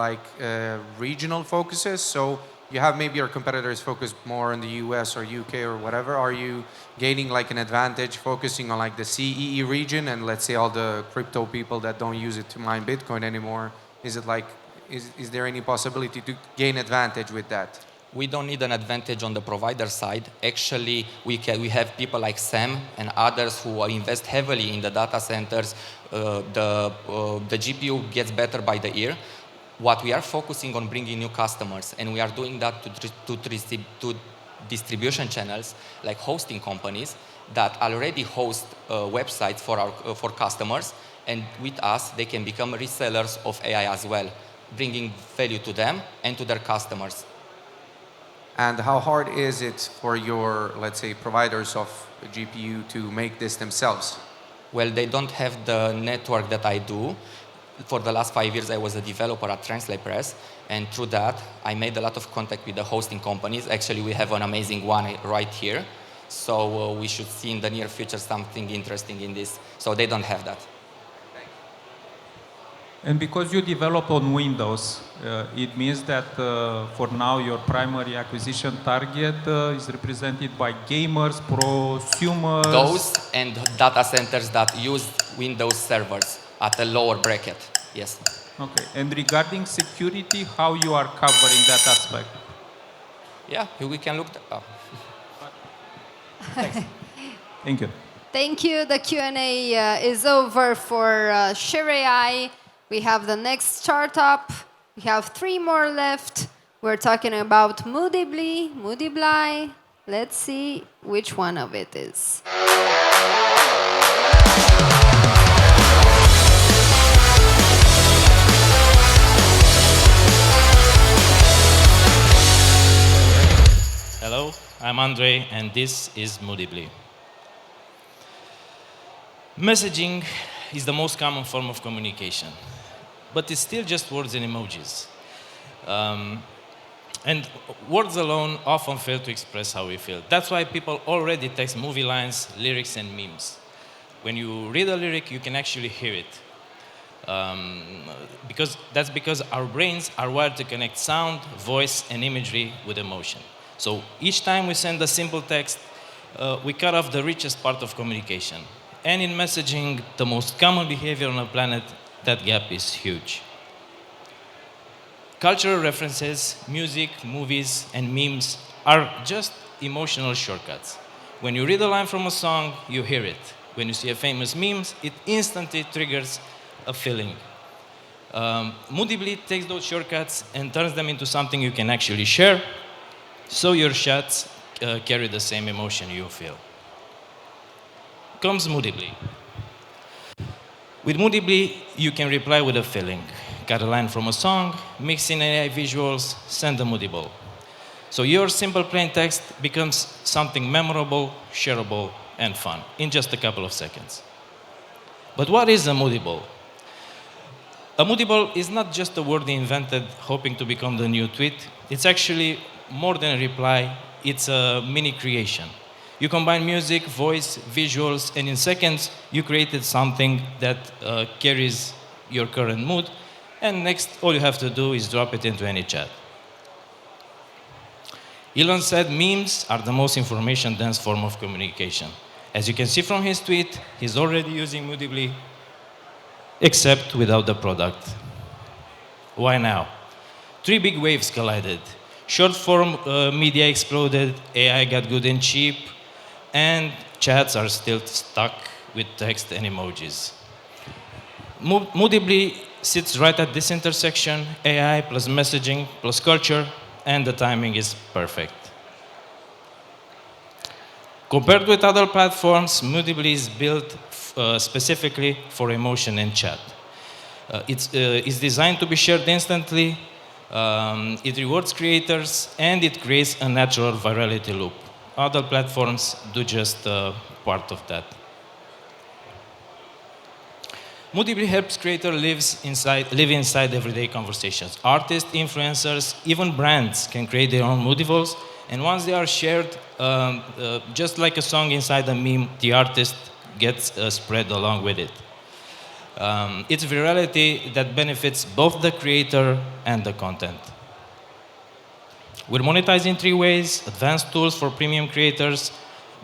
regional focuses. So you have maybe your competitors focused more in the US or UK or whatever. Are you gaining an advantage focusing on the CEE region and let's say all the crypto people that don't use it to mine Bitcoin anymore? Is it is there any possibility to gain advantage with that? We don't need an advantage on the provider side. Actually, we have people like Sam and others who invest heavily in the data centers. The GPU gets better by the year. What we are focusing on bringing new customers, and we are doing that to distribution channels like hosting companies that already host websites for customers, and with us they can become resellers of AI as well, bringing value to them and to their customers. And how hard is it for your, let's say, providers of GPU to make this themselves? Well, they don't have the network that I do. For the last 5 years, I was a developer at Translate Press, and through that, I made a lot of contact with the hosting companies. Actually, we have an amazing one right here. So we should see in the near future something interesting in this. So they don't have that. And because you develop on Windows, it means that for now your primary acquisition target is represented by gamers, prosumers. Those and data centers that use Windows servers at a lower bracket, yes. Okay, and regarding security, how you are covering that aspect? Yeah, we can look. Thanks. Thank you. Thank you. The Q&A is over for Share AI. We have the next startup. We have 3 more left. We're talking about Moodibly. Let's see which one of it is. Hello, I'm Andre, and this is Moodibly. Messaging is the most common form of communication, but it's still just words and emojis. And words alone often fail to express how we feel. That's why people already text movie lines, lyrics, and memes. When you read a lyric, you can actually hear it. Because our brains are wired to connect sound, voice, and imagery with emotion. So each time we send a simple text, we cut off the richest part of communication. And in messaging, the most common behavior on the planet, that gap is huge. Cultural references, music, movies, and memes are just emotional shortcuts. When you read a line from a song, you hear it. When you see a famous meme, it instantly triggers a feeling. Moodibly takes those shortcuts and turns them into something you can actually share, so your chats carry the same emotion you feel. Comes Moodibly. With Moodibly, you can reply with a feeling. Cut a line from a song, mix in AI visuals, send a Moodiball. So your simple plain text becomes something memorable, shareable, and fun in just a couple of seconds. But what is a Moodiball? A Moodiball is not just a word invented hoping to become the new tweet. It's actually more than a reply, it's a mini creation. You combine music, voice, visuals, and in seconds, you created something that carries your current mood. And next, all you have to do is drop it into any chat. Elon said memes are the most information-dense form of communication. As you can see from his tweet, he's already using Moodibly, except without the product. Why now? 3 big waves collided. Short-form media exploded, AI got good and cheap, and chats are still stuck with text and emojis. Moodibly sits right at this intersection, AI plus messaging plus culture, and the timing is perfect. Compared with other platforms, Moodibly is built specifically for emotion and chat. It's designed to be shared instantly, it rewards creators, and it creates a natural virality loop. Other platforms do just part of that. Moodibly helps creators live inside everyday conversations. Artists, influencers, even brands can create their own Moodyballs, and once they are shared, just like a song inside a meme, the artist gets spread along with it. It's virality that benefits both the creator and the content. We're monetizing 3 ways: advanced tools for premium creators,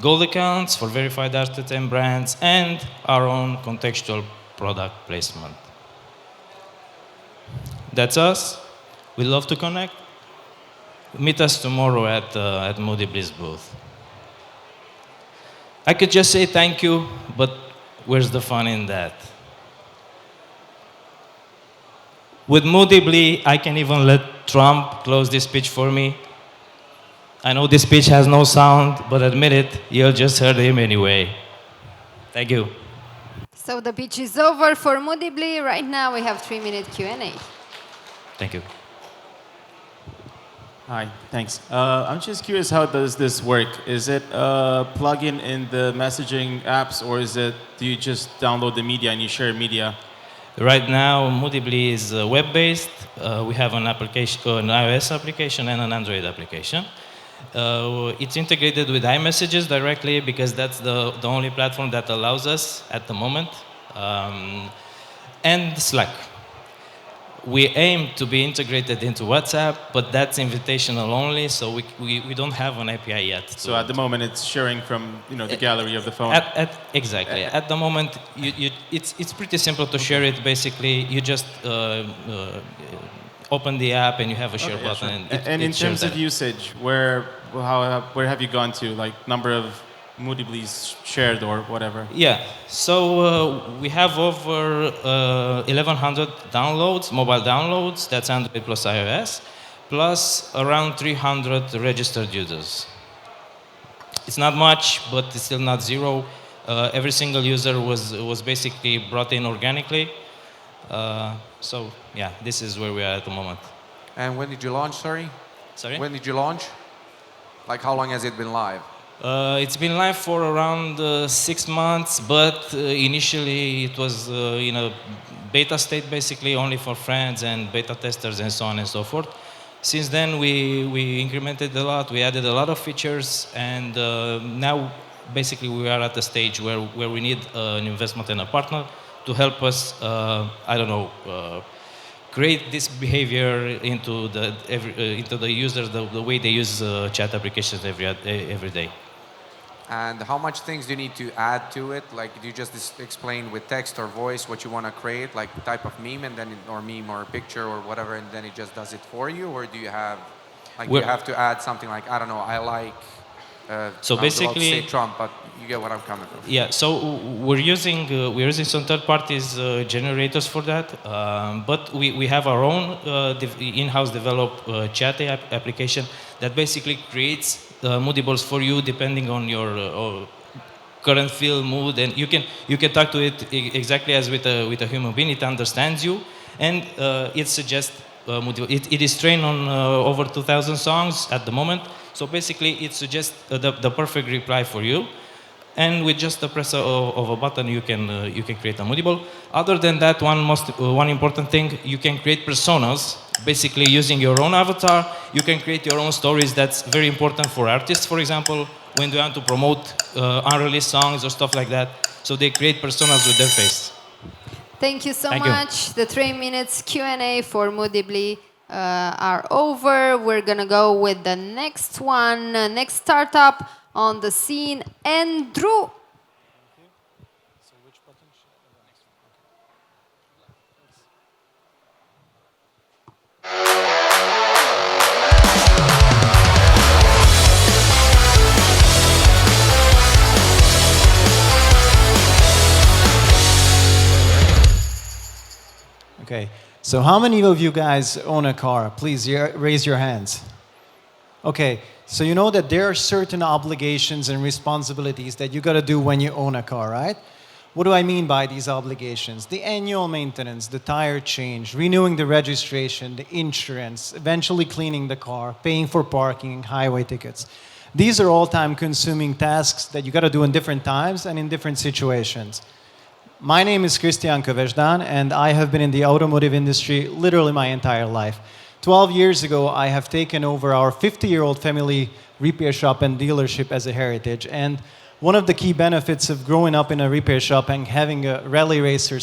gold accounts for verified artists and brands, and our own contextual product placement. That's us. We love to connect. Meet us tomorrow at Moodibly's booth. I could just say thank you, but where's the fun in that? With Moodibly, I can even let Trump close this speech for me. I know this speech has no sound, but admit it, you just heard him anyway. Thank you. So the pitch is over for Moodibly. Right now we have 3-minute Q&A. Thank you. Hi, thanks. I'm just curious, how does this work? Is it a plugin in the messaging apps, or do you just download the media and you share media? Right now, Moodibly is web-based. We have an iOS application and an Android application. It's integrated with iMessages directly because that's the only platform that allows us at the moment. And Slack. We aim to be integrated into WhatsApp, but that's invitational only, so we don't have an API yet. So at the moment, it's sharing from the gallery of the phone. Exactly. At the moment, it's pretty simple to share it. Basically, you just open the app and you have a share button. Sure. And in terms of usage, where have you gone to? Like number of Moodibly's shared or whatever? Yeah, so we have over 1,100 downloads, mobile downloads, that's Android plus iOS, plus around 300 registered users. It's not much, but it's still not zero. Every single user was basically brought in organically. So yeah, this is where we are at the moment. And when did you launch, sorry? Sorry? When did you launch? Like how long has it been live? It's been live for around 6 months, but initially it was in a beta state, basically only for friends and beta testers and so on and so forth. Since then, we incremented a lot, we added a lot of features, and now basically we are at the stage where we need an investment and a partner to help us, create this behavior into the users, the way they use chat applications every day. And how much things do you need to add to it? Like, do you just explain with text or voice what you want to create, like type of meme, and then or meme or picture or whatever, and then it just does it for you, or do you have, like, you have to add something like, I don't know, I like. So basically, say Trump, but you get what I'm coming from. Yeah. So we're using some third parties generators for that, but we have our own in-house developed chat application that basically creates moodibles for you depending on your current feel, mood, and you can talk to it exactly as with a human being. It understands you, and it suggests moodable. It is trained on over 2,000 songs at the moment. So basically, it suggests the perfect reply for you, and with just the press of a button, you can create a moodable. Other than that, one important thing, you can create personas. Basically, using your own avatar, you can create your own stories. That's very important for artists, for example, when they want to promote unreleased songs or stuff like that. So they create personas with their face. Thank you so much. The 3 minutes Q&A for Moodibly are over. We're gonna go with the next one, next startup on the scene, Andrew. Okay, so how many of you guys own a car? Please raise your hands. Okay, so you know that there are certain obligations and responsibilities that you got to do when you own a car, right? What do I mean by these obligations? The annual maintenance, the tire change, renewing the registration, the insurance, eventually cleaning the car, paying for parking, highway tickets. These are all time-consuming tasks that you got to do in different times and in different situations. My name is Christian Kövesdán, and I have been in the automotive industry literally my entire life. 12 years ago, I have taken over our 50-year-old family repair shop and dealership as a heritage. And one of the key benefits of growing up in a repair shop and having a rally racer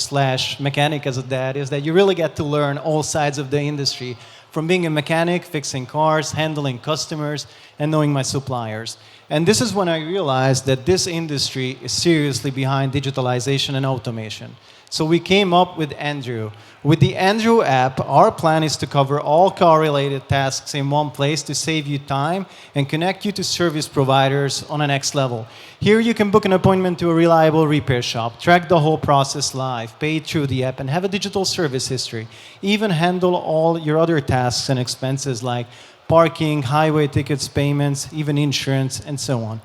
/ mechanic as a dad is that you really get to learn all sides of the industry, from being a mechanic, fixing cars, handling customers, and knowing my suppliers. And this is when I realized that this industry is seriously behind digitalization and automation. So we came up with Andrew. With the Andrew app, our plan is to cover all car-related tasks in one place to save you time and connect you to service providers on a next level. Here you can book an appointment to a reliable repair shop, track the whole process live, pay through the app, and have a digital service history. Even handle all your other tasks and expenses like parking, highway tickets, payments, even insurance, and so on.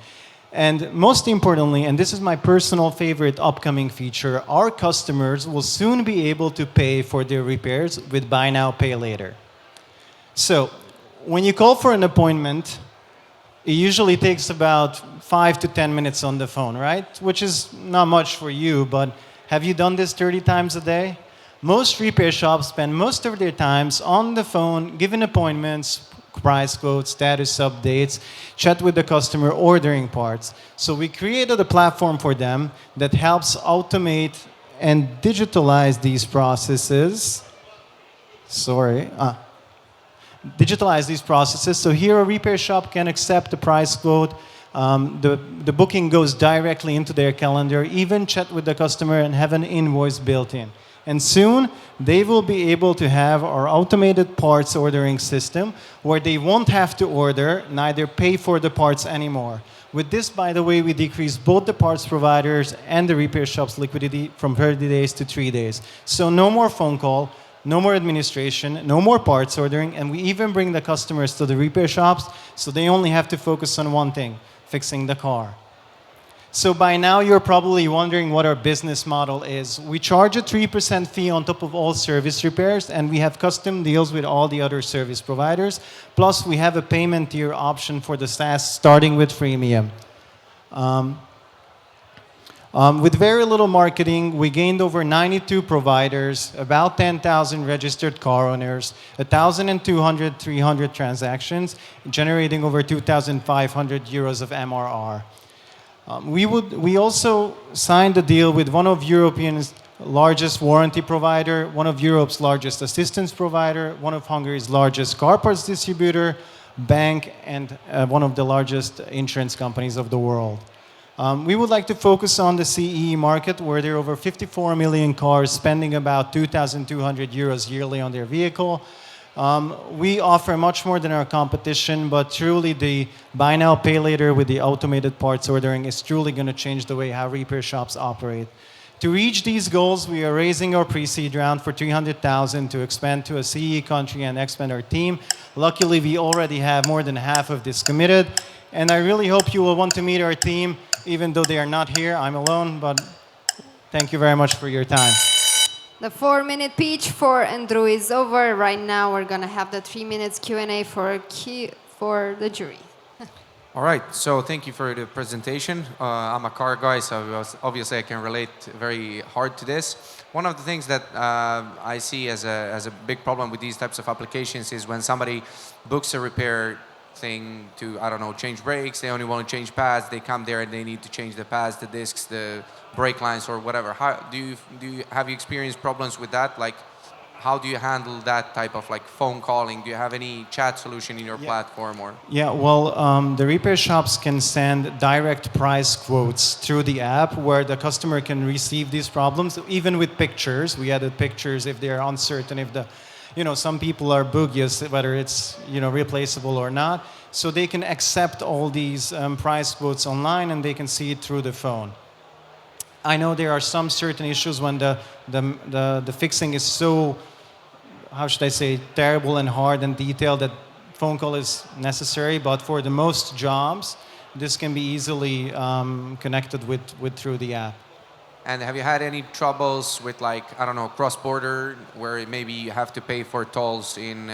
And most importantly, and this is my personal favorite upcoming feature, our customers will soon be able to pay for their repairs with Buy Now, Pay Later. So, when you call for an appointment, it usually takes about 5 to 10 minutes on the phone, right? Which is not much for you, but have you done this 30 times a day? Most repair shops spend most of their times on the phone, giving appointments, price quotes, status updates, chat with the customer, ordering parts. So we created a platform for them that helps automate and digitalize these processes. Digitalize these processes. So here a repair shop can accept the price quote. The booking goes directly into their calendar, even chat with the customer and have an invoice built in. And soon they will be able to have our automated parts ordering system where they won't have to order, neither pay for the parts anymore. With this, by the way, we decrease both the parts providers and the repair shop's liquidity from 30 days to 3 days. So no more phone call, no more administration, no more parts ordering, and we even bring the customers to the repair shops so they only have to focus on one thing, fixing the car. So by now you're probably wondering what our business model is. We charge a 3% fee on top of all service repairs, and we have custom deals with all the other service providers. Plus we have a payment tier option for the SaaS starting with freemium. With very little marketing, we gained over 92 providers, about 10,000 registered car owners, 1,200, 300 transactions, generating over 2,500 euros of MRR. We also signed a deal with one of Europe's largest warranty provider, one of Europe's largest assistance provider, one of Hungary's largest car parts distributor, bank, and one of the largest insurance companies of the world. We would like to focus on the CE market, where there are over 54 million cars spending about 2,200 euros yearly on their vehicle. We offer much more than our competition, but truly the buy now, pay later with the automated parts ordering is truly going to change the way how repair shops operate. To reach these goals, we are raising our pre-seed round for 300,000 to expand to a CE country and expand our team. Luckily, we already have more than half of this committed, and I really hope you will want to meet our team, even though they are not here. I'm alone, but thank you very much for your time. The 4-minute pitch for Andrew is over. Right now, we're going to have the 3 minutes Q&A for the jury. All right, so thank you for the presentation. I'm a car guy, so obviously I can relate very hard to this. One of the things that I see as a big problem with these types of applications is when somebody books a repair thing to, I don't know, change brakes, they only want to change pads, they come there and they need to change the pads, the discs, the brake lines or whatever. How have you experienced problems with that? Like, how do you handle that type of like phone calling? Do you have any chat solution in your platform or? Yeah, well, the repair shops can send direct price quotes through the app where the customer can receive these problems, even with pictures. We added pictures if they're uncertain if the, some people are bogus, whether it's, replaceable or not. So they can accept all these price quotes online and they can see it through the phone. I know there are some certain issues when the fixing is so, how should I say, terrible and hard and detailed that phone call is necessary. But for the most jobs, this can be easily connected with through the app. And have you had any troubles with, like, I don't know, cross-border, where maybe you have to pay for tolls in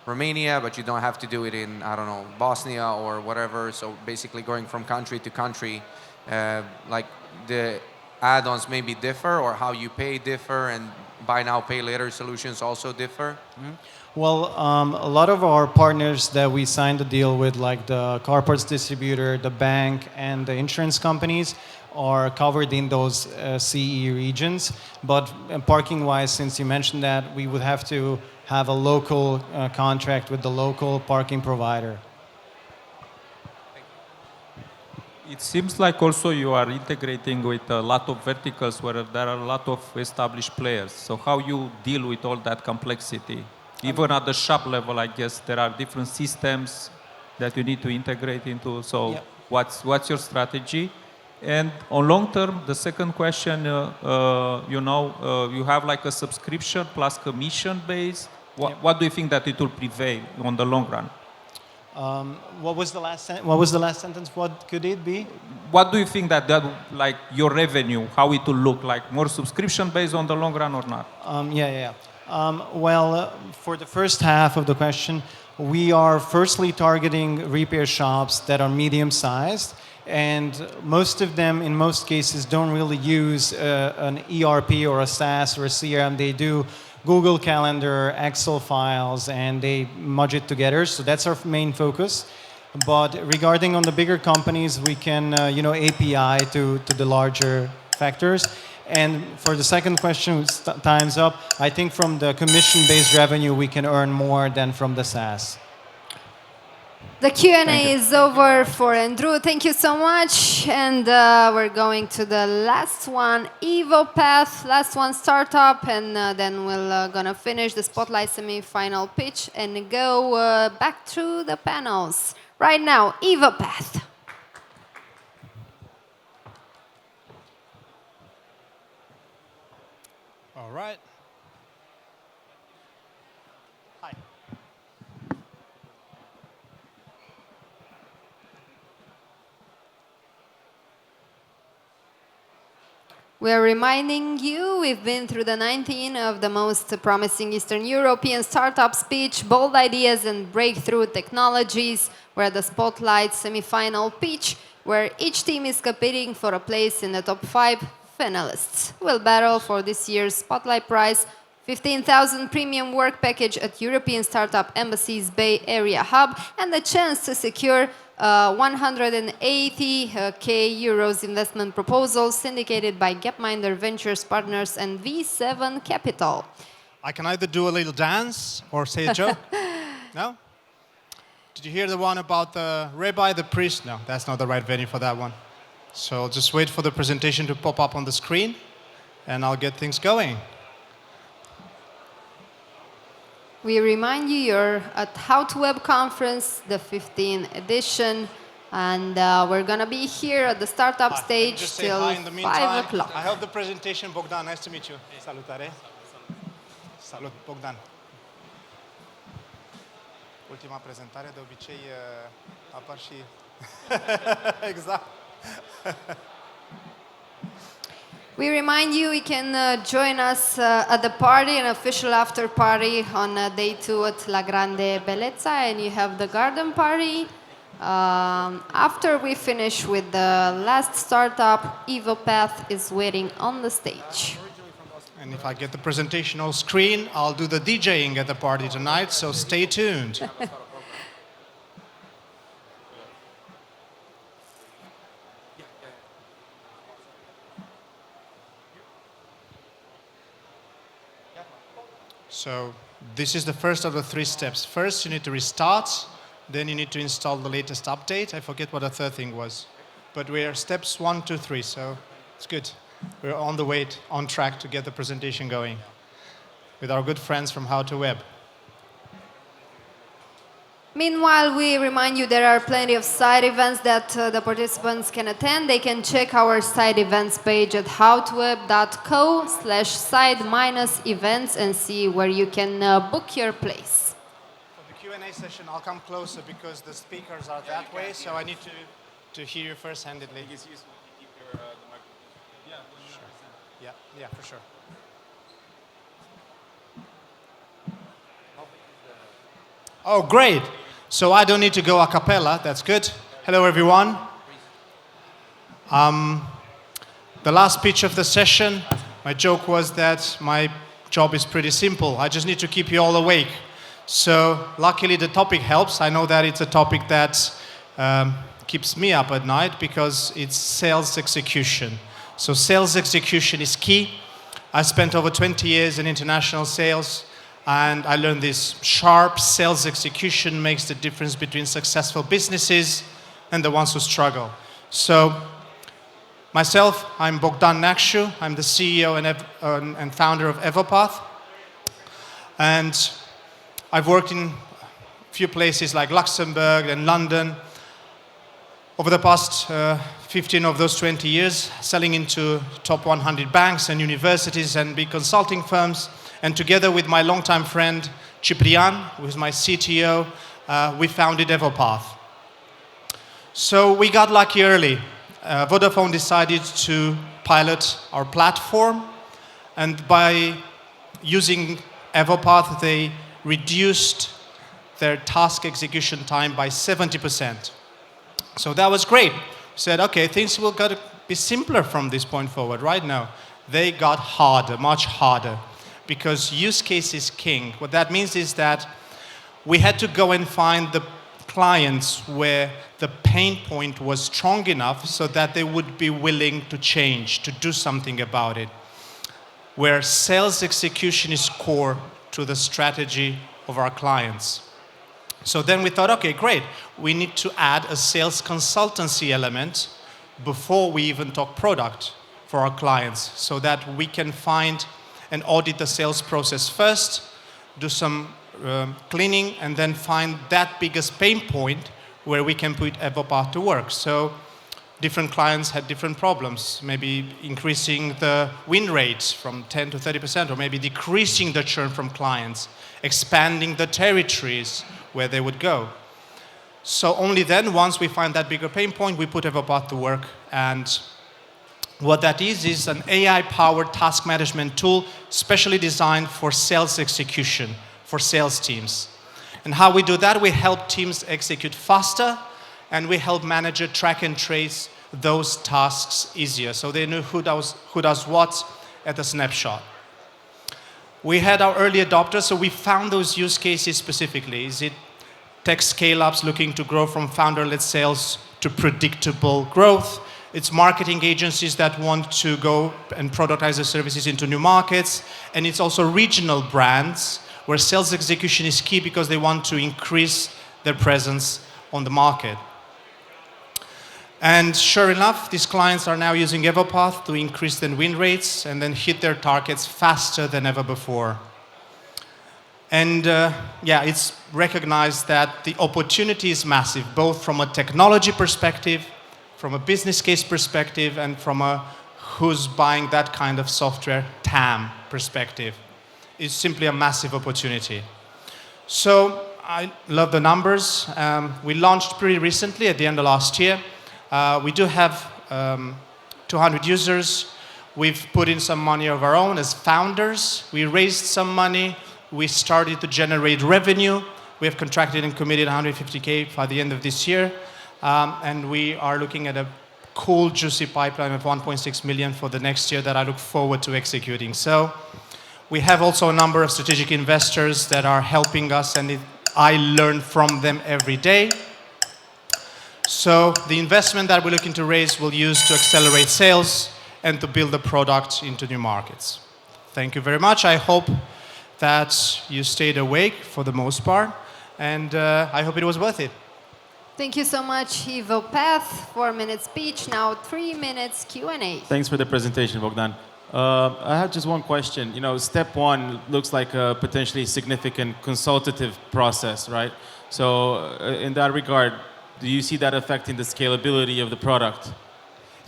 Romania, but you don't have to do it in, I don't know, Bosnia or whatever? So basically going from country to country, like the add-ons maybe differ, or how you pay differ, and buy now, pay later solutions also differ? Mm-hmm. Well, a lot of our partners that we signed a deal with, like the car parts distributor, the bank, and the insurance companies, are covered in those CE regions. But parking-wise, since you mentioned that, we would have to have a local contract with the local parking provider. It seems like also you are integrating with a lot of verticals where there are a lot of established players. So how you deal with all that complexity? Even at the shop level, I guess there are different systems that you need to integrate into. So yeah. What's your strategy? And on long term, the second question, you have like a subscription plus commission base. What do you think that it will prevail on the long run? What was the last sentence? What could it be? What do you think that like your revenue, how it will look like? More subscription based on the long run or not? For the first half of the question, we are firstly targeting repair shops that are medium sized, and most of them, in most cases, don't really use an ERP or a SaaS or a CRM. They do Google Calendar, Excel files, and they merge it together. So that's our main focus. But regarding on the bigger companies, we can, API to the larger factors. And for the second question, time's up. I think from the commission-based revenue, we can earn more than from the SaaS. The Q&A is over for Andrew. Thank you so much. And we're going to the last one, EvoPath, last one, startup. And then we're going to finish the Spotlight semi-final pitch and go back to the panels. Right now, EvoPath. All right. Hi. We are reminding you, we've been through the 19 of the most promising Eastern European startups pitch, bold ideas and breakthrough technologies. We're at the Spotlight semi-final pitch, where each team is competing for a place in the top 5 finalists. We'll battle for this year's Spotlight Prize, 15,000 premium work package at European Startup Embassy's Bay Area Hub, and the chance to secure 180k euros investment proposal syndicated by Gapminder Ventures Partners and V7 Capital. I can either do a little dance or say a joke. No? Did you hear the one about the rabbi, the priest? No, that's not the right venue for that one. So I'll just wait for the presentation to pop up on the screen, and I'll get things going. We remind you you're at How to Web Conference, the 15th edition, and we're going to be here at the startup stage Just say till hi in the 5 meantime. o'clock. I hope the presentation, Bogdan, nice to meet you. Salutare. Salut, Bogdan. Ultima prezentare, de obicei apar și... Exact. We remind you you can join us at the party, an official after party on day 2 at La Grande Bellezza, and you have the garden party. After we finish with the last startup, EvoPath is waiting on the stage. And if I get the presentation on screen, I'll do the DJing at the party tonight, so stay tuned. So this is the first of the 3 steps. First, you need to restart. Then you need to install the latest update. I forget what the third thing was. But we are steps 1, 2, 3, so it's good. We're on the way, on track to get the presentation going with our good friends from How to Web. Meanwhile, we remind you there are plenty of side events that the participants can attend. They can check our side events page at howtoweb.co/side-events and see where you can book your place. For the Q&A session, I'll come closer because the speakers are that way, so I need to hear you first-handedly. Yeah, for sure. Oh, great. So I don't need to go a cappella. That's good. Hello, everyone. The last pitch of the session, my joke was that my job is pretty simple. I just need to keep you all awake. So luckily, the topic helps. I know that it's a topic that keeps me up at night because it's sales execution. So sales execution is key. I spent over 20 years in international sales, and I learned this: sharp sales execution makes the difference between successful businesses and the ones who struggle. So myself, I'm Bogdan Nakshu. I'm the CEO and founder of EvoPath. And I've worked in a few places like Luxembourg and London. Over the past 15 of those 20 years, selling into top 100 banks and universities and big consulting firms. And together with my longtime friend, Ciprian, who is my CTO, we founded EvoPath. So we got lucky early. Vodafone decided to pilot our platform. And by using EvoPath, they reduced their task execution time by 70%. So that was great. We said, okay, things will got to be simpler from this point forward. Right now, they got harder, much harder. because use case is king. What that means is that we had to go and find the clients where the pain point was strong enough so that they would be willing to change, to do something about it. Where sales execution is core to the strategy of our clients. So then we thought, okay, great. We need to add a sales consultancy element before we even talk product for our clients so that we can find and audit the sales process first, do some cleaning, and then find that biggest pain point where we can put Evopath to work. So different clients had different problems, maybe increasing the win rates from 10 to 30%, or maybe decreasing the churn from clients, expanding the territories where they would go. So only then, once we find that bigger pain point, we put Evopath to work. And what that is an AI-powered task management tool specially designed for sales execution, for sales teams. And how we do that, we help teams execute faster, and we help manager track and trace those tasks easier, so they know who does what at a snapshot. We had our early adopters, so we found those use cases specifically. Is it tech scale-ups looking to grow from founder-led sales to predictable growth? It's marketing agencies that want to go and productize their services into new markets. And it's also regional brands where sales execution is key because they want to increase their presence on the market. And sure enough, these clients are now using Evopath to increase their win rates and then hit their targets faster than ever before. And yeah, it's recognized that the opportunity is massive, both from a technology perspective, from a business case perspective, and from a who's buying that kind of software TAM perspective. It's simply a massive opportunity. So I love the numbers. We launched pretty recently at the end of last year. We do have 200 users. We've put in some money of our own as founders. We raised some money. We started to generate revenue. We have contracted and committed 150K by the end of this year. And we are looking at a cool, juicy pipeline of 1.6 million for the next year that I look forward to executing. So we have also a number of strategic investors that are helping us, and I learn from them every day. So the investment that we're looking to raise will use to accelerate sales and to build the product into new markets. Thank you very much. I hope that you stayed awake for the most part, and I hope it was worth it. Thank you so much, Evopath. 4-minute speech, now 3 minutes Q&A. Thanks for the presentation, Bogdan. I have just one question. You know, step one looks like a potentially significant consultative process, right? So in that regard, do you see that affecting the scalability of the product?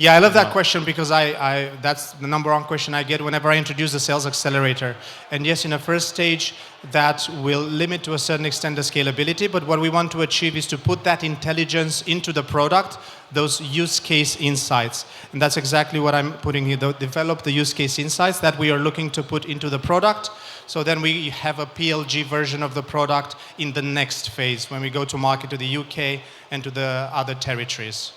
Yeah, I love that question because that's the number one question I get whenever I introduce the sales accelerator. And yes, in a first stage, that will limit to a certain extent the scalability, but what we want to achieve is to put that intelligence into the product, those use case insights. And that's exactly what I'm putting here, develop the use case insights that we are looking to put into the product. So then we have a PLG version of the product in the next phase when we go to market to the UK and to the other territories.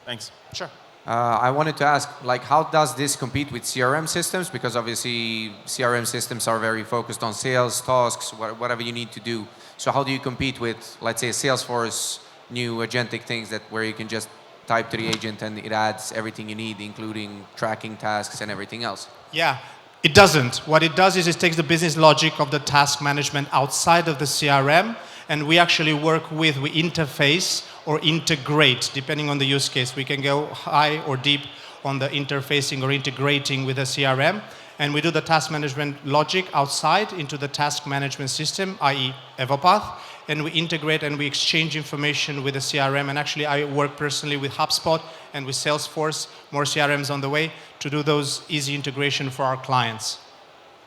Thanks. Sure. I wanted to ask, like, how does this compete with CRM systems? Because obviously CRM systems are very focused on sales, tasks, whatever you need to do. So how do you compete with, let's say, Salesforce new agentic things where you can just type to the agent and it adds everything you need, including tracking tasks and everything else? Yeah, it doesn't. What it does is it takes the business logic of the task management outside of the CRM, and we actually we interface or integrate, depending on the use case. We can go high or deep on the interfacing or integrating with the CRM, and we do the task management logic outside into the task management system, i.e. Evopath, and we integrate and we exchange information with the CRM, and actually I work personally with HubSpot and with Salesforce, more CRMs on the way, to do those easy integration for our clients.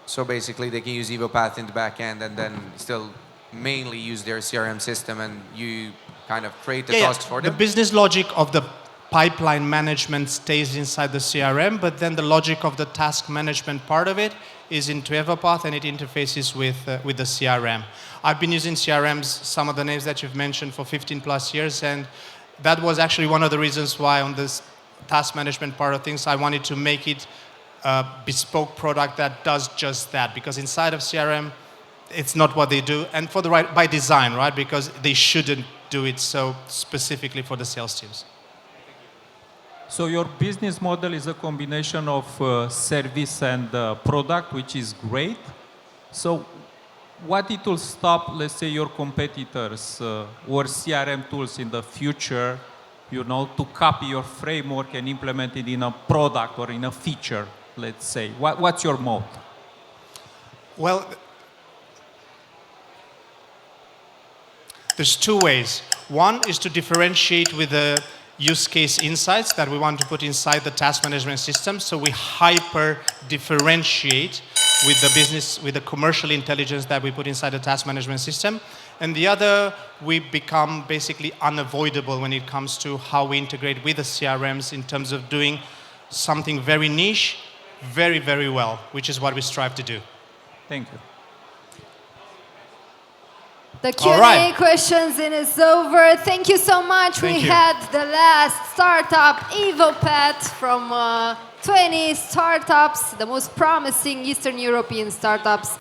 So basically they can use Evopath in the back end and then still mainly use their CRM system, and you kind of create the tasks for them? The business logic of the pipeline management stays inside the CRM, but then the logic of the task management part of it is into Evopath, and it interfaces with the CRM. I've been using CRMs, some of the names that you've mentioned, for 15 plus years, and that was actually one of the reasons why on this task management part of things I wanted to make it a bespoke product that does just that, because inside of CRM, it's not what they do, and for the right by design, right? Because they shouldn't do it so specifically for the sales teams. So your business model is a combination of service and product, which is great. So what it will stop, let's say, your competitors or CRM tools in the future, you know, to copy your framework and implement it in a product or in a feature, let's say? What's your moat? Well, there's two ways. One is to differentiate with the use case insights that we want to put inside the task management system. So we hyper differentiate with the business, with the commercial intelligence that we put inside the task management system. And the other, we become basically unavoidable when it comes to how we integrate with the CRMs in terms of doing something very niche, very, very well, which is what we strive to do. Thank you. The Q&A questions is over. Thank you so much. We had the last startup, EvoPet, from 20 startups, the most promising Eastern European startups.